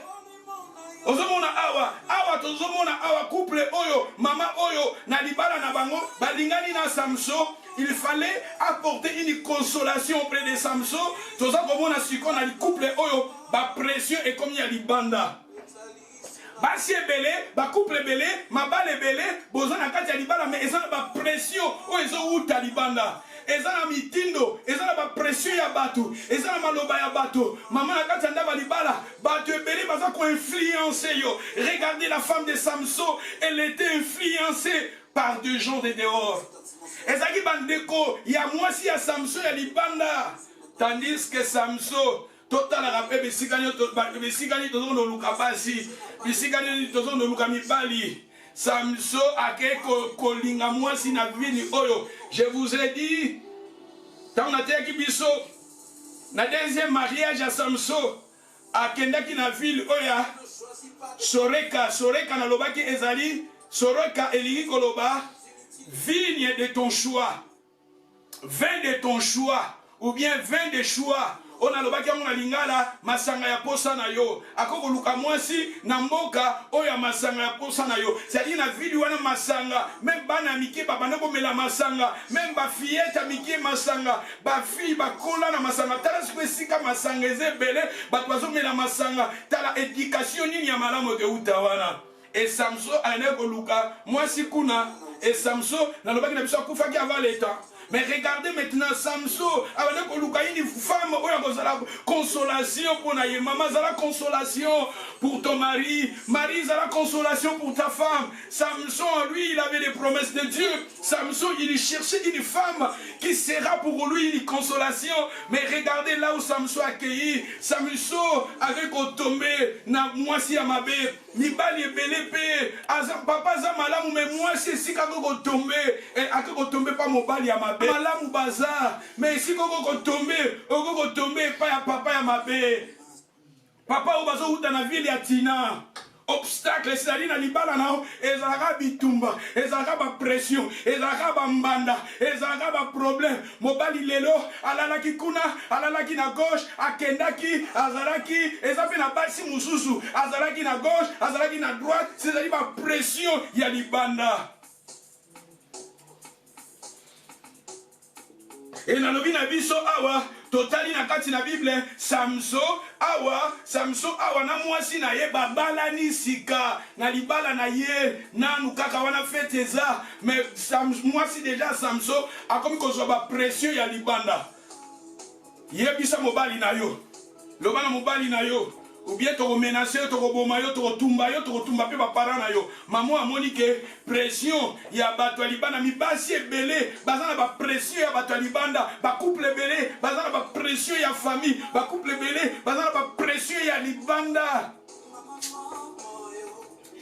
ozomona awa tozomona awa couple oyo mama oyo na libala na bango balingani na Samson. Il fallait apporter une consolation auprès de Samson. Toza komona siko na couple oyo ba pression et comme il y a libanda. Basi ebele, ba couple ebele, mabale ebele, boza na kati ya libala mais ezana ba pression oyo ezo uta libanda. Ezana mitindo, ezana ba pression ya bato, ezana maloba ya bato. Maman na kati ya ndaba libala, bato ebele baza ko influencer yo. Regardez la femme de Samson, elle était influencée par des gens de dehors. Ezaki bandeko ya mwasi ya Samson ya libanda. Tandis que Samson totala rappel besikani tozono luka basi, besikani tozono luka mibali. Samson ake kolinga mwasi na vini oyo. Je vous ai dit, tant na teki biso na deuxième mariage à Samson akendaki na ville oya Soreka na lobaki ezali Soreka elingi koloba vigne de ton choix, vin de ton choix, ou bien vin de choix. On a lobaki na lingala masanga ya posa na yo. Akoko luka mwasi na mboka oya masanga ya posa na yo. C'est-à-dire na vidi wana masanga, même bana mike babana komela masanga, même ba fillette mike masanga, ba fille ba kola na masanga. Tala sika masanga ezebele, ba twazo mela masanga. Tala éducation nini ya malamu ke utawana. Et Samson ane koluka mwasi kuna. Et Samson na lobaki na biso kufaki avant le temps. Mais regardez maintenant Samson, avec une femme, la consolation pour naïe, maman, la consolation pour ton mari, Marie, la consolation pour ta femme. Samson, lui, il avait des promesses de Dieu. Samson, il cherchait une femme qui sera pour lui une consolation. Mais regardez là où Samson a accueilli. Samson avait tombé, na moi si à ma bête. Mibali ebele pe papa za malamu mais moi c'est si kako tomber et akako tomber pas mobali ya mabe malamu baza mais si kako tomber pas ya papa ya mabe papa obazo uta na ville ya Tina obstacle c'est-à-dire na libala nao ezalaka bitumba ezalaka ba pression ezalaka ba mbanda ezalaka ba problème mobali lelo alalaki kuna alalaki na gauche akendaki azalaki ezape na basi mususu azalaki na gauche azalaki na droite c'est-à-dire ba pression ya libanda. Et na lobi na biso awa totali na kati na Bible Samson awa na mwasi na ye babalani sika na libala na ye nanu kaka wana fete eza mais mwasi déjà Samson akomi kozwa ba pression ya libanda yebisa mobali na yo lobana mobali na yo ou bien to menacer to boma yo to tumba pe ba parents na yo maman amoni ke pression ya bato libanda mibasi ebele bazana ba pression ya bato libanda ba couple ebele bazana ba pression ya famille ba couple ebele bazana ba pression ya libanda.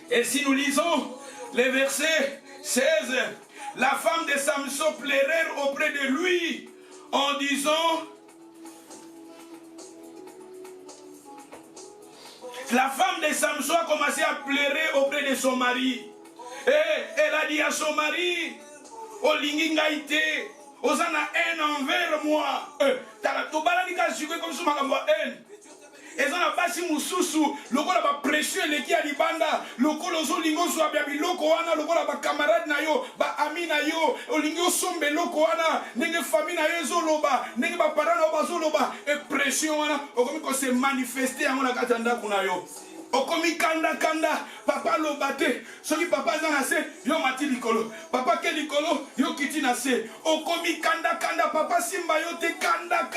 Et si nous lisons les versets 16, la femme de Samson pleurait auprès de lui en disant. La femme de Samson a commencé à pleurer auprès de son mari. Et elle a dit à son mari, Olingi ngaite, Osana haine envers moi. Tobalanika suke comme ça ma haine. Ezana basi mususu, lokola ba pression leki ya libanda, lokola ozolingo so abiabi loko wana, lokola ba camarade na yo, ba ami na yo, olingo sombe loko wana, nenge famille na yo ezoloba, nenge ba parents na bazoloba, et pression wana, okomi ko se manifester yango na kati ya ndako na yo. Okomi kanda papa lobate soki papa za na se yo mati likolo papa ke likolo yo kiti na se okomi kanda papa simba yo te kanda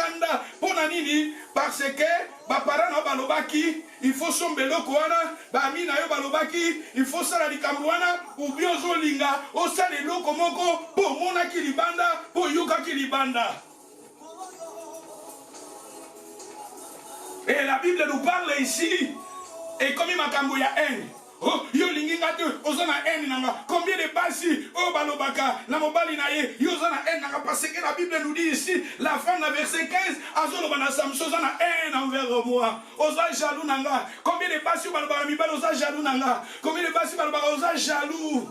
pona nini parce que ba parents na balobaki il faut sombe loko wana ba ami na yo balobaki il faut sala likambo wana ou bien ozolinga osala loko moko po mona ki libanda po yoka ki libanda. Et la Bible nous parle ici. Et comme il m'a camboyé haine, oh, yo linginga te, ozana haine nanga. Combien de basi, oh balobaka, la mobali naye, yo ozana haine nanga. Parce que la Bible nous dit ici, la fin de verset 15, azolo bana Samson ozana haine envers moi. Oza jaloux nanga. Combien de basi balobaka mibali oza jaloux nanga. Combien de basi balobaka oza jaloux.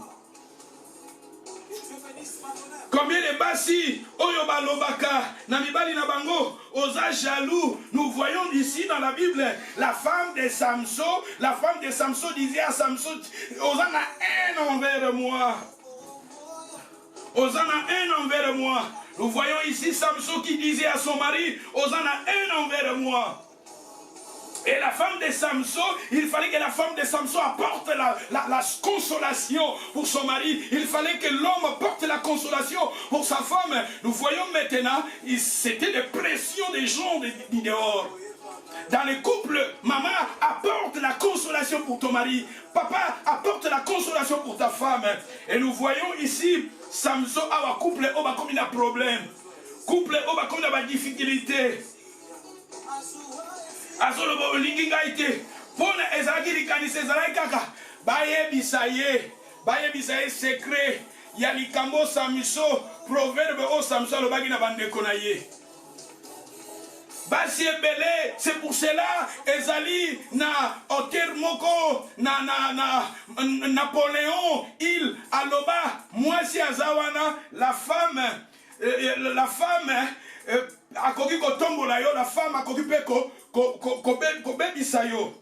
Combien de basi, oyo balobaka, na mibali na bango, osa jaloux. Nous voyons ici dans la Bible, la femme de Samson disait à Samson, osa na un envers moi. Osa na un envers moi. Nous voyons ici Samson qui disait à son mari, osa na un envers moi. Et la femme de Samson, il fallait que la femme de Samson apporte la consolation pour son mari. Il fallait que l'homme apporte la consolation pour sa femme. Nous voyons maintenant, c'était des pressions des gens du dehors. Dans les couples, maman apporte la consolation pour ton mari. Papa apporte la consolation pour ta femme. Et nous voyons ici, Samson a un couple comme il a un problème. Couple comme il a une difficulté. Azolobo linginga ite pona ezalaki likanisa ezalaki kaka bayebisa ye secret ya likambo Samson proverbe o Samson alobaki na bandeko na ye basi ebele. C'est pour cela ezali na auteur moko na Napoléon il aloba mwasi azawana la femme akoki kotombola yo, la femme akoki pe kobebisa yo.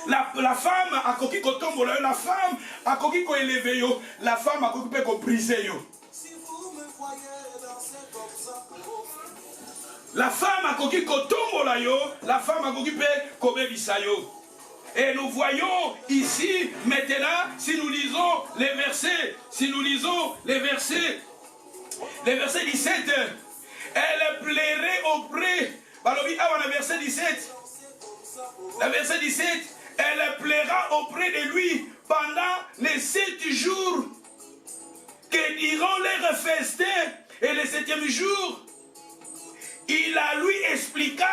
La femme akoki kotombola yo, la femme akoki ko élever yo, la femme akoki pe ko briser yo. La femme akoki kotombola yo, la femme akoki pe kobebisa yo. Et nous voyons ici maintenant, si nous lisons les versets, les versets 17, elle plairait auprès, verset 17, le verset 17, elle plaira auprès de lui pendant les 7 jours que diront les festin, et le 7e jour, il la lui expliqua,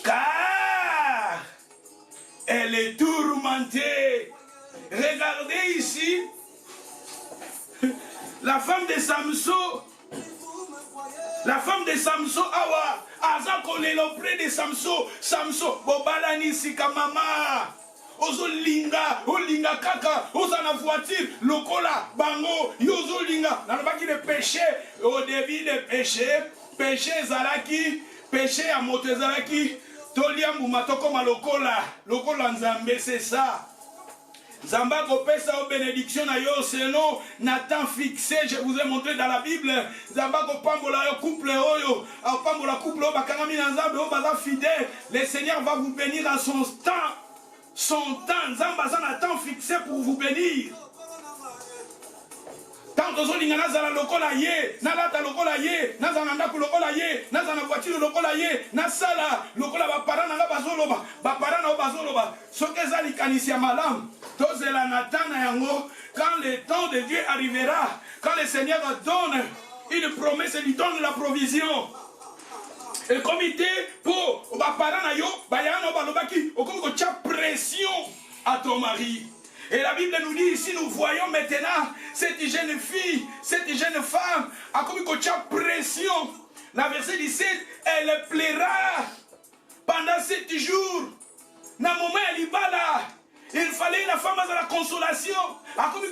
car elle est tourmentée. Regardez ici, la femme de Samson, awa, aza kolelo auprès de Samson, bobalani sika mama, ozo linga, olinga kaka, oza na voiture, lokola, bango, yozo linga, nalobaki de péché, au début de péché zalaki, péché à moto zalaki, toliambu matoko lokola nzambe, c'est ça. Zamba kopesa o bénédiction na yo selon na temps fixé, je vous ai montré dans la Bible. Zamba kopambola yo couple oyo, pambola couple o bakangami na nzambe o baza fidèle. Le Seigneur va vous bénir à son temps. Zamba za na temps fixé pour vous bénir. Tant tozolinga nazala lokola ye, nalata lokola ye, nazana ndako lokola ye, nazana voiture lokola ye, nasala lokola ba parents nanga bazoloba, ba parents na bazoloba. Soki ezali kanisi ya malamu, tozela na tana yango, quand le temps de Dieu arrivera, quand le Seigneur donne une promesse, il lui donne la provision. Et comité pour ba parents na yo, ba yana balobaki, okomi ko tia pression à ton mari. Et la Bible nous dit ici, nous voyons maintenant cette jeune fille, cette jeune femme, a commis pression. La verset 17, elle plaira pendant 7 jours. Dans le moment où elle il fallait la femme à la consolation. A commis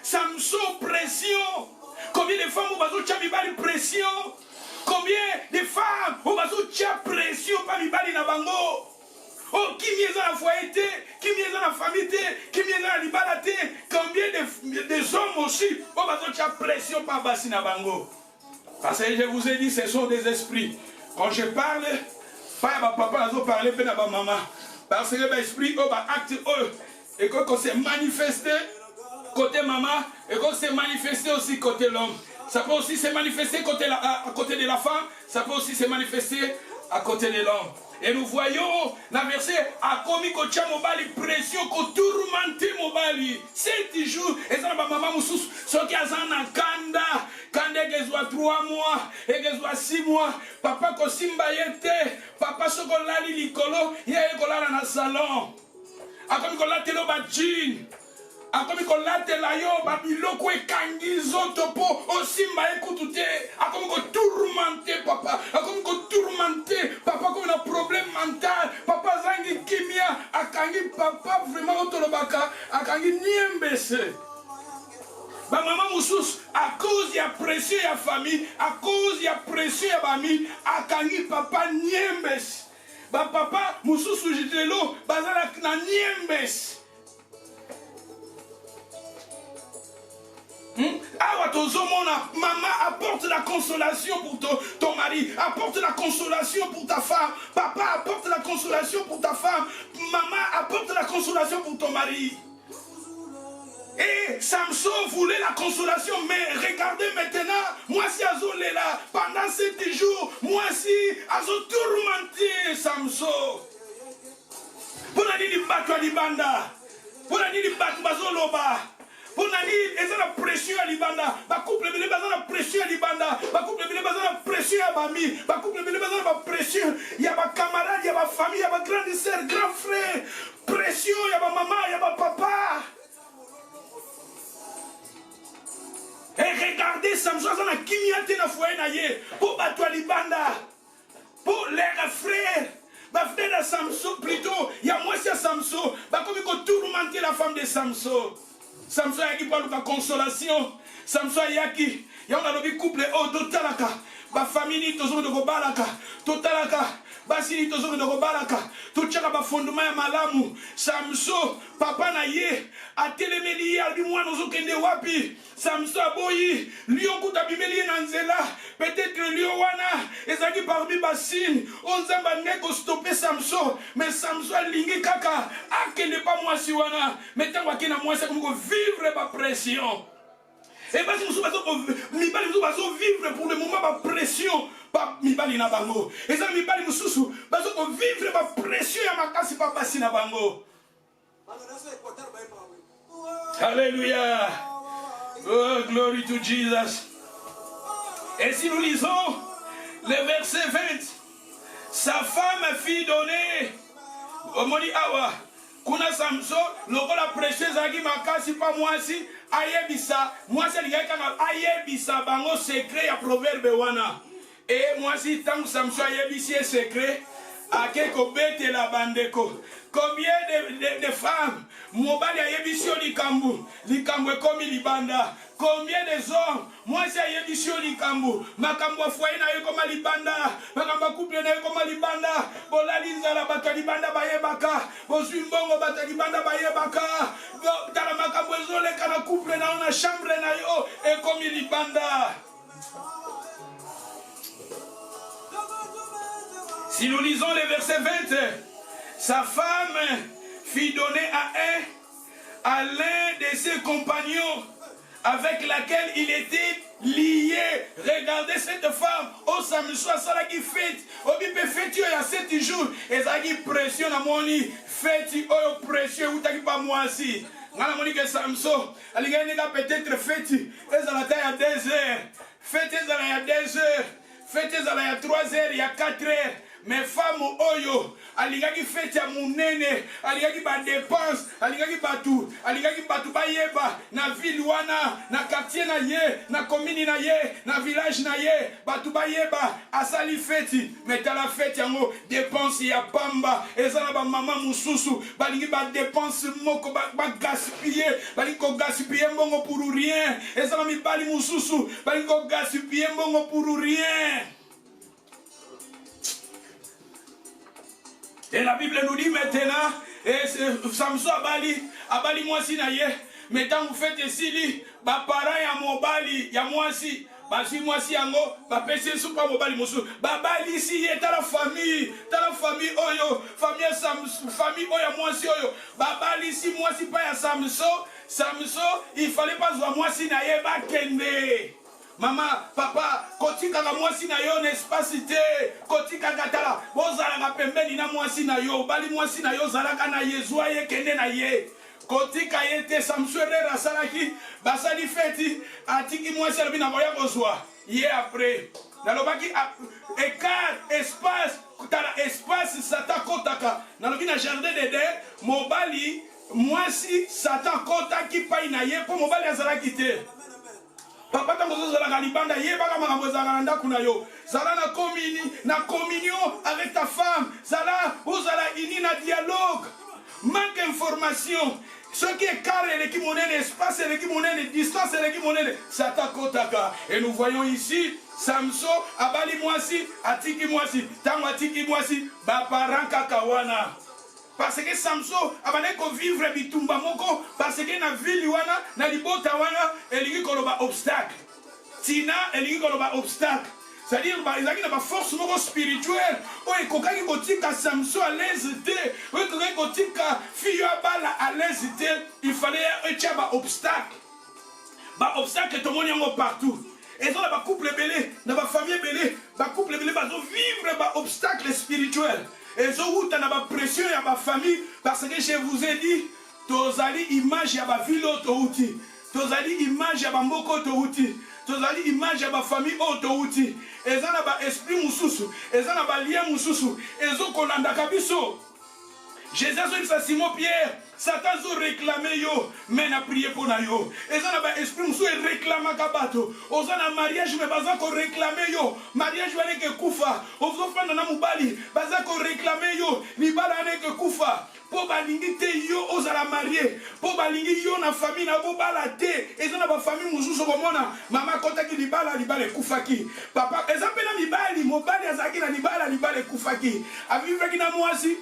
Samson pression. Combien de femmes ont pression? Combien de femmes ont pression par Mibali na bango? Oh, qui m'y est dans la foyer, qui m'y est dans la famille, qui m'y est dans la liberté, combien des hommes aussi, oh, bah, tu as pression par Bassina Bango. Parce que je vous ai dit, ce sont des esprits. Quand je parle, pas ma papa, je parle, pas ma maman. Parce que l'esprit, oh, bah, acte, oh, et qu'on s'est manifesté côté maman, et qu'on s'est manifesté aussi côté l'homme. Ça peut aussi se manifester à côté de la femme, ça peut aussi se manifester à côté de l'homme. Et nous voyons, la verset a commis que tu as mobali pression, que tourmenté mobali. 7 jours, et ça va maman moussous, ce qui a un kanda, kanda qui soit 3 mois, et qui soit 6 mois. Papa ko simba yete, papa ce qu'on l'a dit licolo, il y a dans le salon. A commis qu'on l'a télé au jean. Akomi ko latela yo babiloko ekangi zoto po osimba ekutute akomi ko tourmenter papa akomi ko tourmenter papa ko na problème mental papa zangi kimia akangi papa vraiment otolobaka akangi niembese Ba maman moussus, à cause de la pression de la famille, à cause de la pression de la famille, à kangi papa niembes. Ba papa moussus ujitelo, bazala na niembes. Maman apporte la consolation pour ton mari, apporte la consolation pour ta femme, papa apporte la consolation pour ta femme, maman apporte la consolation pour ton mari. Et Samson voulait la consolation, mais regardez maintenant, moi si Azo est là, pendant 7 jours, moi si Azo tourmenté Samson. Pour la nuit du bateau à Libanda, pour la nuit du bateau à Loba. Pour nani, ils ont la pression à Libanda. Ba couple bile bazan la pression à Libanda. Ba couple bile bazan la pression à Bami. Ba couple bile bazan la pression. Il y a ma camarade, il y a ma famille, il y a ma grande sœur, grand frère. Pression, il y a ma maman, il y a ma papa. Et regardez Samson a kimiate na foyer na ye. Pour battre à Libanda. Pour les frères. Ba frère de Samson plutôt. Il y a moi c'est Samson. Ba comme il faut tourmenter la femme de Samson. Samson yaki parle de consolation. Samson yaki. Yanga lobi couple oh totalaka. Ba famille tozo de kobalaka. Totalaka. Basi tozo de kobalaka. Tochaka ba fondement ya malamu. Samson papa na ye atelemeli albi mwana ozokende wapi. Samson aboyi lion kuta bimeli na nzela. Peut-être lion wana ezaki parmi basine. Onzamba ngeko stopper Samson. Mais Samson lingi kaka akende pas moi si wana. Mais tant wakena moi c'est comme vivre ma pression. Et parce que nous sommes vivre pour le moment ma pression. Pas mibali na bango. Et ça mibali mususu parce que vivre ma pression ya makasi pas passer na bango. Alléluia. Oh, glory to Jesus. Et si nous lisons le verset 20, sa femme fit donner au moni awa. Kuna Samson, loko la pression zagi makasi pas moi si ayebisa, moi c'est le gars qui ayebisa bango secret ya proverbe wana. Et moi si tant Samson ayebisi secret, à quelque bête la bandeko. Combien de femmes, mobali ayebisi likambu, likambu comme libanda. Combien des hommes, moi c'est ayebisi likambu, makambo foyer na yo comme libanda, makambo couple na yo comme libanda, bolali nzala bata libanda bayebaka, bozumbongo bata libanda bayebaka, tala makambo ezole kana couple na ona chambre na yo et comme libanda. Si nous lisons le verset 20, sa femme fit donner à l'un de ses compagnons avec laquelle il était lié. Regardez cette femme. Oh Samson, ça qui fête. Oh bipe fête il y a 7 jours. Et ça qui pression à mon lit. Fête oh pression ou t'as pas moi aussi. Ngala moni que Samson, aligani ka peut-être fête. Et ça la taille à 2 heures. Fête ça la à 2 heures. Fête ça la à 3 heures, il y a 4 heures. Mais femme oyo aligaki fete ya munene aligaki ba dépense aligaki batu bayeba na ville wana na quartier na ye na commune na ye na village na ye batu bayeba asali fete mais ta la fete yango dépense ya pamba ezana ba maman mususu balingi ba dépense moko ba gaspiller balingi ko gaspiller mbongo pour rien ezana mibali mususu balingi ko gaspiller mbongo pour rien. Et la Bible nous dit maintenant, et Samson abali moi si na ye, mais tant vous faites ici, ba parents ya mobali, ya moi si, ba si moi si yango, ba pese sou pa mobali mosu, ba bali ici ye ta la famille oyo, famille oyo moi si oyo, ba bali ici moi si pa ya Samson, il fallait pas voir moi si na ye ba kende. Maman, papa, kotika ka mwasi na yo n'espace te, kotika katala, bozala ka pembeni na mwasi na yo, bali mwasi na yo zalaka na ye, zwa ye kende na ye. Kotika yete Samson rera salaki, basali feti, atiki mwasi alabi na boya kozwa. Ye après, nalobaki écart, espace, kutala espace sata kotaka, nalobi na jardin d'Eden, mobali, mwasi sata kotaki pa ina ye, po mobali azalaki te. Papa tango zala galibanda yeba kama ngambozala ndaku na yo. Zala na communion avec ta femme. Zala ozala ini na dialogue. Manque d'information. Ce qui est carré, les qui monnaie l'espace, les qui monnaie les distances, les qui monnaie Satakotaka. Et nous voyons ici, Samson, Abali Mwasi, Atiki Mwasi, Tango Atiki Mwasi, Baparanka Kawana. Parce que Samson, abane ko vivre bitumba moko, parce que na ville wana, na libota wana, elingi koloba obstacle. Tina, elingi koloba obstacle. C'est-à-dire, il y a une force spirituelle. Il y a une Samson à l'aise. Il y a une fille à l'aise. Il fallait un obstacle. Un obstacle, tout le monde est partout. Et dans le couple belé, dans la famille belé, le couple belé va vivre un obstacle spirituel. Et dans la pression de la famille, parce que je vous ai dit, tozali image ya ba ville otouti, tozali image ya ba mboko otouti, tozali image ya ba famille otouti. Eza na ba esprit mususu, eza na ba lien mususu, ezo kolanda kabiso. Jésus a dit Simon Pierre, Satan a réclamé yo, mais n'a prié pour yo. Eza na ba esprit mususu réclama kabato. Oza na mariage mais baza ko réclamer yo, mariage wale ke kufa. Ozo fanda na mubali, baza ko réclamer yo, libala ne ke kufa. Po balingi te yo ozala marié, po balingi yo na famille na bo bala te, eza na ba famille mususu komona, mama kota ki libala kufaki. Papa eza pena mibali, mobali azaki na libala kufaki. Avive ki na mwasi.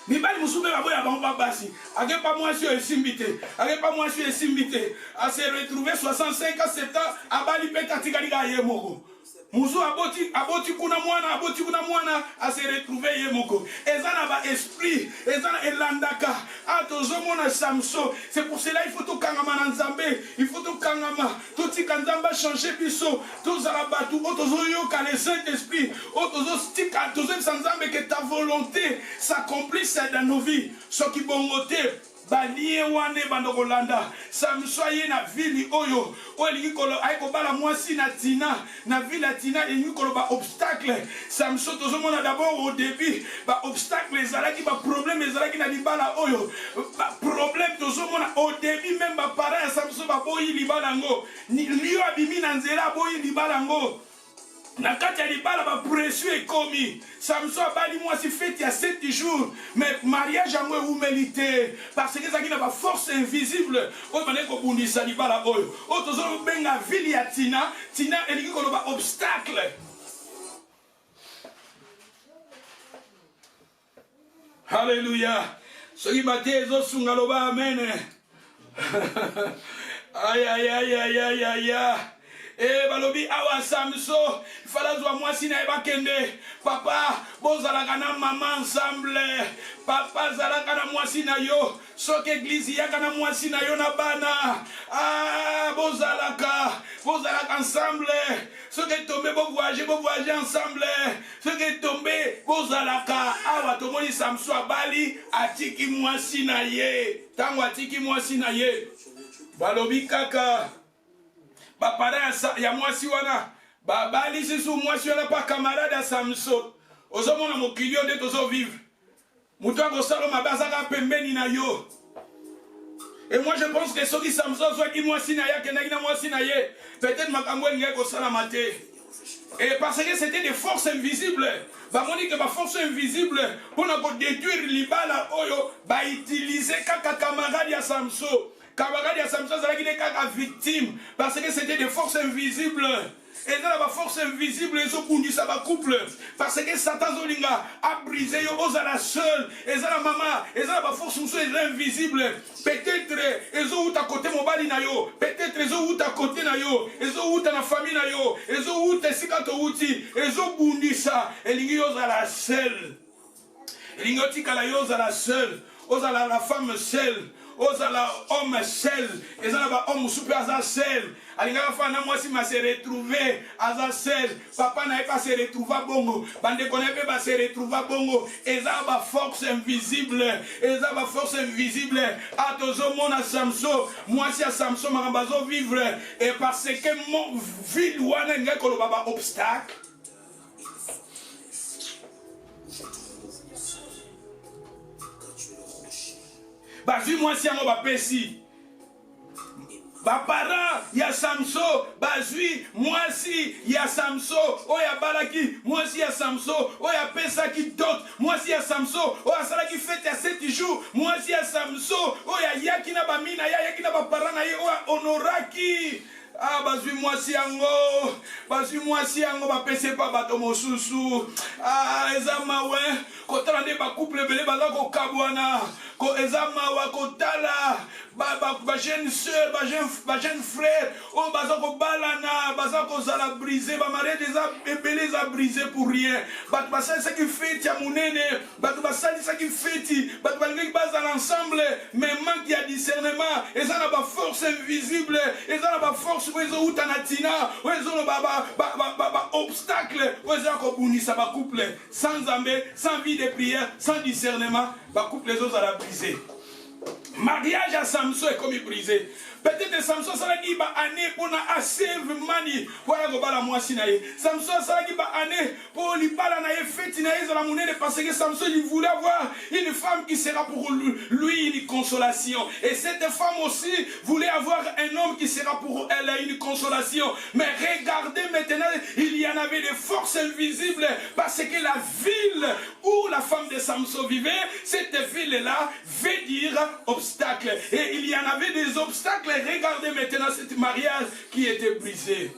Mibali mususu ba boya ba basi. Age pa mwasi yo esimbite, age pa mwasi yo esimbite. A se retrouver 65 ans 7 ans abali pe katika liga ye moko. Musu aboti kuna mwana a se retrouver ye moko. Ezana ba esprit, ezana elandaka. Atozomo na Samson. C'est pour cela il faut tout kangama na Nzambe, il faut tout kangama. Tout Nzamba changer biso. Tout zarabatu, otozoyo ka le Saint-Esprit. Otozo stika, tozo Nzambe que ta volonté s'accomplisse dans nos vies. Ce qui bongote Balié wane bandokolanda Samson ye na ville oyo olingi kolo aiko bala mwasi na tina na ville ya tina elingi kolo ba obstacle Samson tozomona d'abord au début ba obstacle ezalaki ba problème ezalaki na libala oyo ba problème tozomona au début même ba parents ya Samson ba boyi libala ngo liyo abimi na nzela boyi libala ngo. Na kati ya libala ba pression ekomi. Samson abali mwasi fête ya 7 jours. Mais mariage yango eumélité. Parce que ezaki na ba force invisible. Oyo bane ko bundisa libala oyo. Oyo tozo benga ville ya Tina. Tina elingi koloba obstacle. Alléluia. Soki mate ezo sunga loba amen. Aïe aïe aïe aïe aïe aïe. Eh balobi awa Samson fala zwa mwasi na eba kende papa bozalaka na mama ensemble papa zalaka na mwasi na yo soki église yaka na mwasi na yo na bana bozalaka ensemble soki tombe bo voyager ensemble soki tombe bozalaka awa tomoni Samson abali atiki mwasi na ye tango atiki mwasi na ye balobi kaka Bapara ya mwasi wana babali sisu mwasi wana pa camarade ya Samson ozomona mokilio nde tozo vivre mutu akosala mabazaka pembeni na yo. Et moi je pense que soki Samson soit ki mwasi na ya kendaki na mwasi na ye peut-être makambo ngeke kosala mate. Et parce que c'était des forces invisibles. Bamoni que ba force invisible pour na ko détruire libala oyo ba utiliser kaka camarade ya Samson. Camarade ya Samson zalaki ne kaka victime parce que c'était des forces invisibles. Et dans la force invisible ils ont conduit ça ba couple parce que Satan zolinga a brisé yo ozala seul et ça la maman et ça ba force invisible peut-être ils ont à côté mobali na yo peut-être ils ont à côté na yo ils ont na famille na yo ils ont sikato uti ils ont conduit ça et lingi ozala seul lingi otikala yo ozala seul ozala la femme seule ozala homme seul et ça ba homme super asa seul alinga fana mwasi ma se retrouver asa seul papa na pas se retrouver bongo bande connaît pas se retrouver bongo et ça ba force invisible atozo mona Samson mwasi ya Samson makambazo vivre et parce que mon ville wana ngeko lo baba obstacle. Bazui mwasi yango bapesi bapara ya Samson bazui mwasi ya Samson oya balaki mwasi ya Samson oya pesaki dot mwasi ya Samson oya salaki fête ya 7 jours mwasi ya Samson oya yaki famille na ya yaki na ba parents na ye honoraki. Ah, bazui mwasi yango, bapese pa bato mosusu. Ah, ezama we, kotala nde ba couple bele baza ko kabwana, ko ezama wa kotala, ba jeune sœur, ba jeune frère, o baza ko balana, baza ko zala brisé, ba mariage ebele za brisé pour rien. Bato basali ça qui fait ya munene, bato basali ça qui fait, bato balingi bazala ensemble, mais manque ya discernement, ezana ba force invisible, ezana ba force obstacle, couple sans ambe, sans vie de prière, sans discernement, couple les autres à la briser. Mariage à Samson est comme brisé. Peut-être Samson sera qui va année pour na save money pour la gobala moi sinaye. Samson sera qui va année pour lui parler na fête na la monnaie parce que Samson il voulait avoir une femme qui sera pour lui une consolation. Et cette femme aussi voulait avoir un homme qui sera pour elle une consolation. Mais regardez maintenant, il y en avait des forces invisibles parce que la ville où la femme de Samson vivait, cette ville-là veut dire obstacle. Et il y en avait des obstacles. Regardez maintenant ce mariage qui était brisé.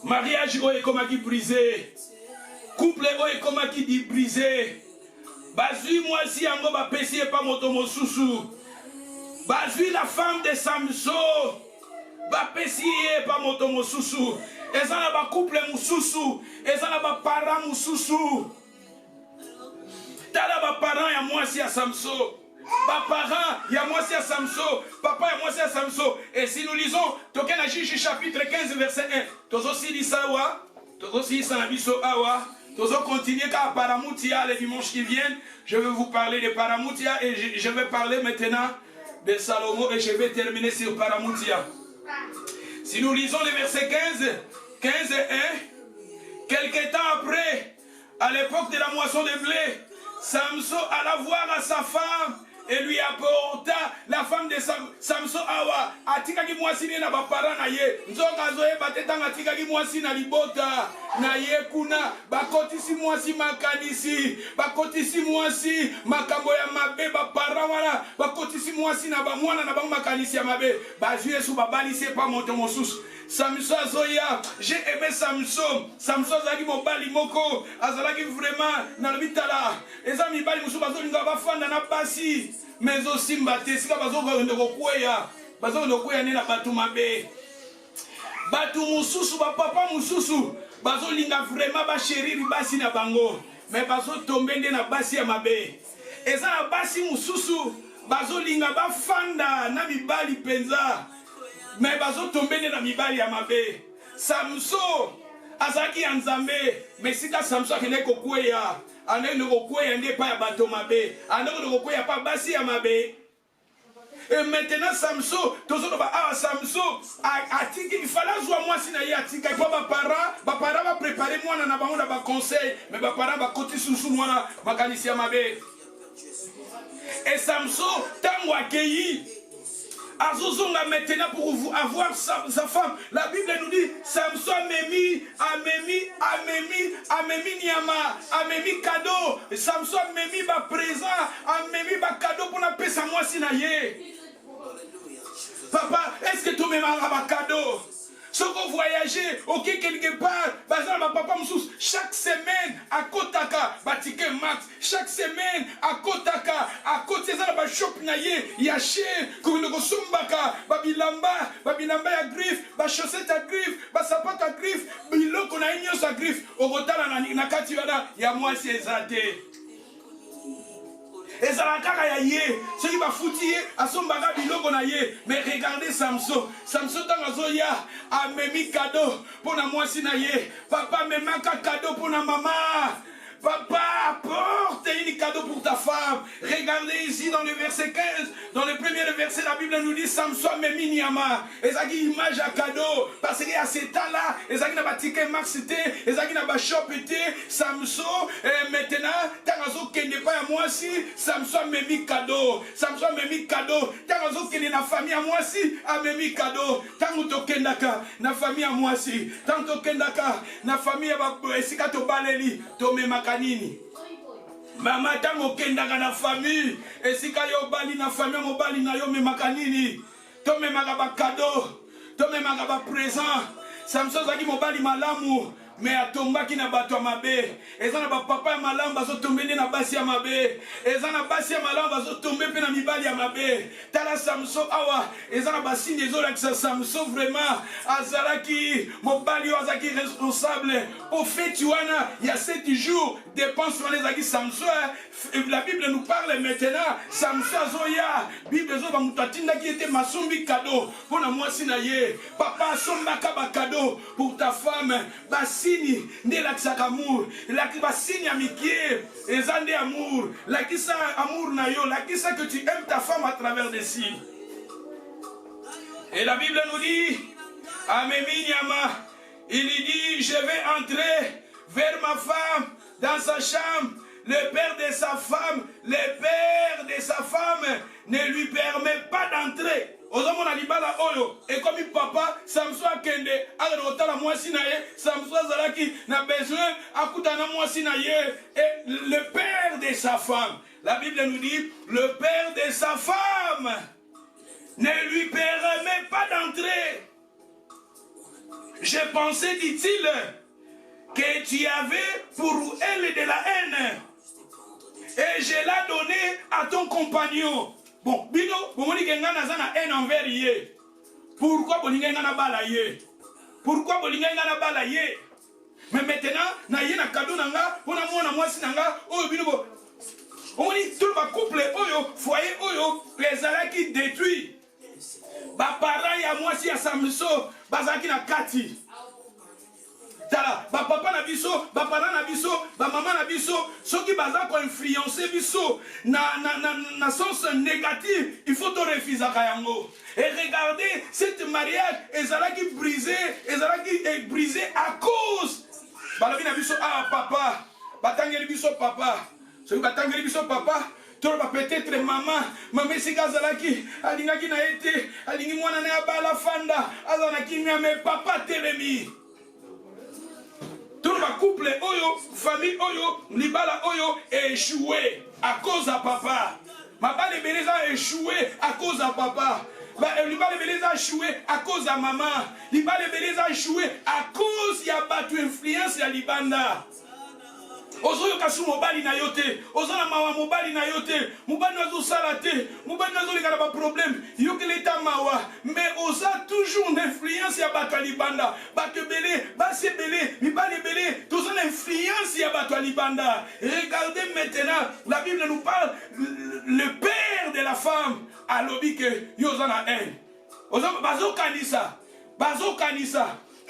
Mariage comme qui brisé. Couple comme qui dit brisé. Bazui moi si yango ba pesi pas motomo susu. Bazui la femme de Samson. Ba pesi pas motomo susu. Ezana ba couple mususu. Ezana ba parents mususu. Tala ba parents ya moi si à Samson. Ba parents, il y a moi c'est à Samson. Papa, il y a moi c'est à Samson. Et si nous lisons, Token Achichi chapitre 15, verset 1. Tozo si dit ça, Tozo si ça biso awa. Tozo continuer car Paramoutia les dimanches qui viennent. Je vais vous parler de Paramoutia et je vais parler maintenant de Salomon et je vais terminer sur Paramoutia. Si nous lisons le verset 15 et 1, quelque temps après, à l'époque de la moisson de blé, Samson alla voir à sa femme et lui apporta la femme de Samson awa atika ki mwasi na ba parents na ye nzoka zoye batetanga atika ki mwasi na libota na ye kuna bakotisi mwasi makanisi bakotisi mwasi makambo ya mabe ba parents wala bakotisi mwasi na ba mwana na ba makanisi ya mabe bazui esu babalisi pa moto mosusu. Samson azoya, j'ai aimé Samson. Samson azalaki mobali moko, azalaki vraiment na bitala. Eza mibali musu bazolinga bafanda na basi, mais aussi mbate sika bazokende kokweya. Bazokende kokweya ne na batu mabe. Batu mususu ba papa mususu bazolinga vraiment ba chérir basi na bango, mais bazotombe nde na basi ya mabe. Eza na basi mususu bazolinga bafanda na mibali penza. Mais bazo tombé dans mibali ya mabe. Samson azaki ya nzambe, mais sika Samson akende kokweya, ane kokweya nde pa ya bato mabe, ane kokweya pa basi ya mabe. Et maintenant Samson, tozo ba Samson atiki il fallait jouer moi si na ya atika pa ba parents va préparer moi na bango na ba conseil, mais ba parents ba koti susu moi ba kanisi ya mabe. Et Samson tango accueilli Azozonga maintenant pour vous avoir sa femme. La Bible nous dit Samson amemi niama, amemi cadeau. Samson amemi ba présent, amemi ba cadeau pour na pesa moi sinaye. Papa, est-ce que tu m'aimes ba cadeau? Si vous voyagez, ok, quelque part, papa chaque semaine à Kotaka, Batike Max, chaque semaine à Kotaka, à côté de la shop naye, yaché, Kuno Sumbaka, Babilamba à griffe, chaussette à griffe, sapate à griffe, biloko na ignos à griffe, au rotala na katiwana, ya moi c'est zate. Et ça la kaka ya ye, ce qui va foutre à son bagage biloko na ye. Mais regardez Samson dans Zoya a memi cadeau pour na moi si na ye. Papa me manque cadeau pour na maman. Papa, apporte un cadeau pour ta femme. Regardez ici dans le verset 15. Dans le premier verset, la Bible nous dit Samson me miniama. Et ça qui image à cadeau. Parce qu'il y a ces temps-là. Et ça qui n'a pas ticket maxité. Et ça qui n'a pas chopé. Samson, maintenant, Tarazo qui n'est pas à moi si. Samson me mis cadeau. Samson me mis cadeau. Tarazo qui n'est pas famille à moi si. A me mis cadeau. Tango kendaka. Na famille à moi si. Tango kendaka. Na famille à Sikato Baleli. Tome Makanini. Mama tango kendaka na famille. Esika yo bali na famille mobali na yo memaka nini. To memaka ba cadeau. To memaka ba présent. Samson zaki mobali malamu. Mais atombaki na bato ya mabe. Eza na ba papa ya malamu bazotombe na basi ya mabe. Eza na basi ya malamu bazotombe pe na mibali ya mabe. Tala Samson awa. Eza na basini ezolakisa Samson vraiment azalaki mobali azaki responsable. Au fait wana il y a 7 jours dépense wana ezaki Samson. La Bible nous parle maintenant Samson azoya. Bible zo ba mutu atindaki ete masombi cadeau pona mwasi na ye. Papa asombaka ba cadeau pour ta femme. Basi ne lakisaka amour lakisa signe amitié ezande amour lakisa amour na yo lakisa que tu aimes ta femme à travers des signes. Et la Bible nous dit Amémi Nyama, il dit je vais entrer vers ma femme dans sa chambre. Le père de sa femme ne lui permet pas d'entrer. Ozomona libala oyo et comme papa Samson akende akotala mwasi na ye Samson azalaki na besoin akuta na mwasi na ye et le père de sa femme, la Bible nous dit le père de sa femme ne lui permet pas d'entrer. Je pensais, dit-il, que tu avais pour elle de la haine et je l'ai donné à ton compagnon. Bon, bino, vous me dites que vous avez un envers yé. Pourquoi vous avez un balaye? Pourquoi vous avez un balaye? Mais maintenant, vous avez un cadeau, vous avez un cadeau, oh, bino, on dit tout le couple, foyer, les arrêts qui détruisent. Bah, pareil à moi, si à Samson, bazaki na kati. Tala, ba papa na biso, ba parent na biso, ba maman na biso, ceux qui baza ko influencer biso na sens négatif, il faut te refuser kayango. Et regardez, cette mariage ezalaki brisé à cause balobi na biso ah papa, batangeli biso papa. Ceux qui batangeli biso papa, tout peut-être maman sika zalaki alingaki na été, alingi mwana na bala fanda, azanaki mais papa telemi. Tout le couple, famille, libala, échoué à cause de papa. Ma balle beleza a échoué à cause de papa. Libala beleza a échoué à cause de maman. Libala beleza a échoué à cause de battu influence ya libanda. Ozoyo kasu mobali na yote, ozana mawa mobali na yote, mobali nazo salate, mobali nazo lekala ba problème, yokeleta mawa, mais oza toujours une influence ya bato libanda, bato belé, basi belé, mibali belé, toujours une influence ya bato libanda. Regardez maintenant, la Bible nous parle, le père de la femme a lobby que yozana haine. Ozana bazo kanisa.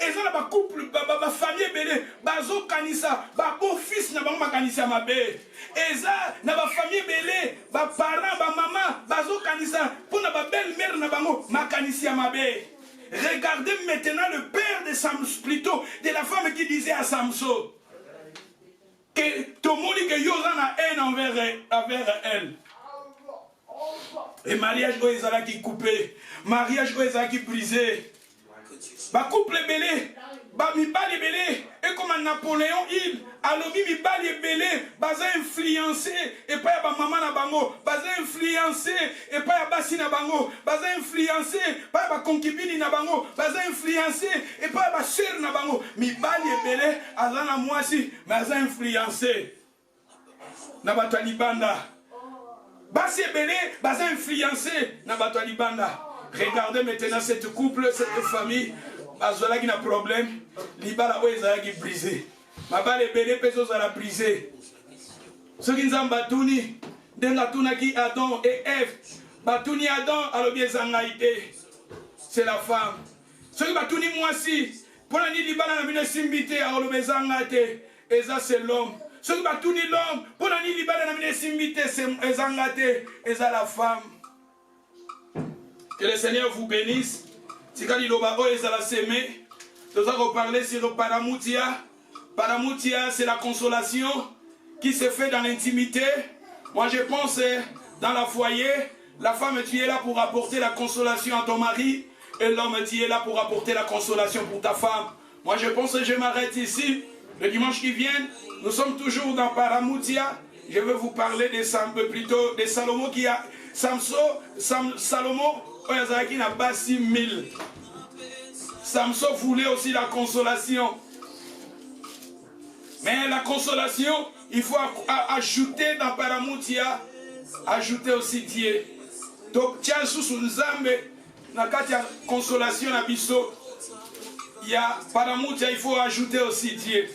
Et ça, ba couple, ba famille belé, bazo kanisa, ba beau fils na bango makanisa mabe. Et ça, na ba famille belé, ba parents, ba maman, bazo kanisa, pour na ba belle mère na bango makanisa mabe. Regardez maintenant le père de Samson, plutôt de la femme qui disait à Samson que tout le monde dit que Yosan a haine envers elle. Et mariage oezala qui coupé, mariage oezala qui brisé. Ba couple belé, ba mibali belé, et comme Napoléon il a lobby mibali belé, baza influencé et pas ya ba maman na bango, baza influencé et pas ya basi na bango, baza influencé pas ya ba concubine na bango, baza influencé et pas ya ba sœur na bango, mibali belé azana mwasi, baza influencé na bato libanda. Basi belé, baza influencé na bato libanda. Regardez maintenant cette couple, cette famille. Bazola qui n'a problème, libala oezala qui brisé. Ma balle est belé, pesos à la brisé. Ceux qui nous batuni, dengatuna qui Adam et Ève, batuni Adam à l'objet zangaïté. C'est la femme. Ceux qui batuni moi si, pour la nuit libala n'a venu simbité à l'objet zangaïté, et ça c'est l'homme. Ceux qui batuni l'homme, pour la nuit libala n'a venu simbité, c'est zangaïté, et ça la femme. Que le Seigneur vous bénisse. Si quand il a semé, nous allons parler sur Paramoutia. Paramoutia, c'est la consolation qui se fait dans l'intimité. Moi, je pense dans la foyer, la femme, tu es là pour apporter la consolation à ton mari, et l'homme, tu es là pour apporter la consolation pour ta femme. Moi, je pense que je m'arrête ici. Le dimanche qui vient, nous sommes toujours dans Paramoutia. je veux vous parler plutôt de Salomon qui a... Salomon, qui n'a pas 6000. Samson voulait aussi la consolation. Mais la consolation, il faut ajouter dans Paramoutia, ajouter aussi Dieu. Donc, tiens, sous Nzambe, dans la consolation, il y a Paramoutia, il faut ajouter aussi Dieu.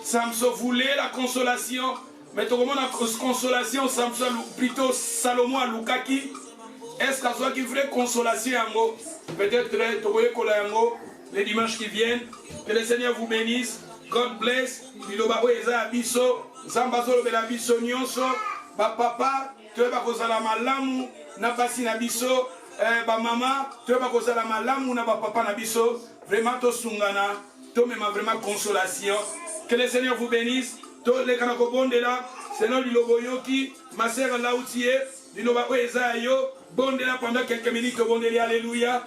Samson voulait la consolation, mais tout le monde a consolation, Samson, plutôt Salomon à Lukaki. Est-ce qu'à soi qui voulait consolation, peut-être les dimanches qui viennent, que le Seigneur vous bénisse. God bless. Bilobabo eza abiso, Zambazo bela biso nyonso, ba papa, tu ba kozala malamu na basi na biso, ba mama, tu ba kozala malamu na ba papa na biso. Vraiment to sungana, to mema vraiment consolation. Que le Seigneur vous bénisse. To le kanako bonde là, Seigneur Liloboyoki, ma sœur Laoutie, Bilobabo eza yo, bonde là pendant quelques minutes, bonde là, alléluia.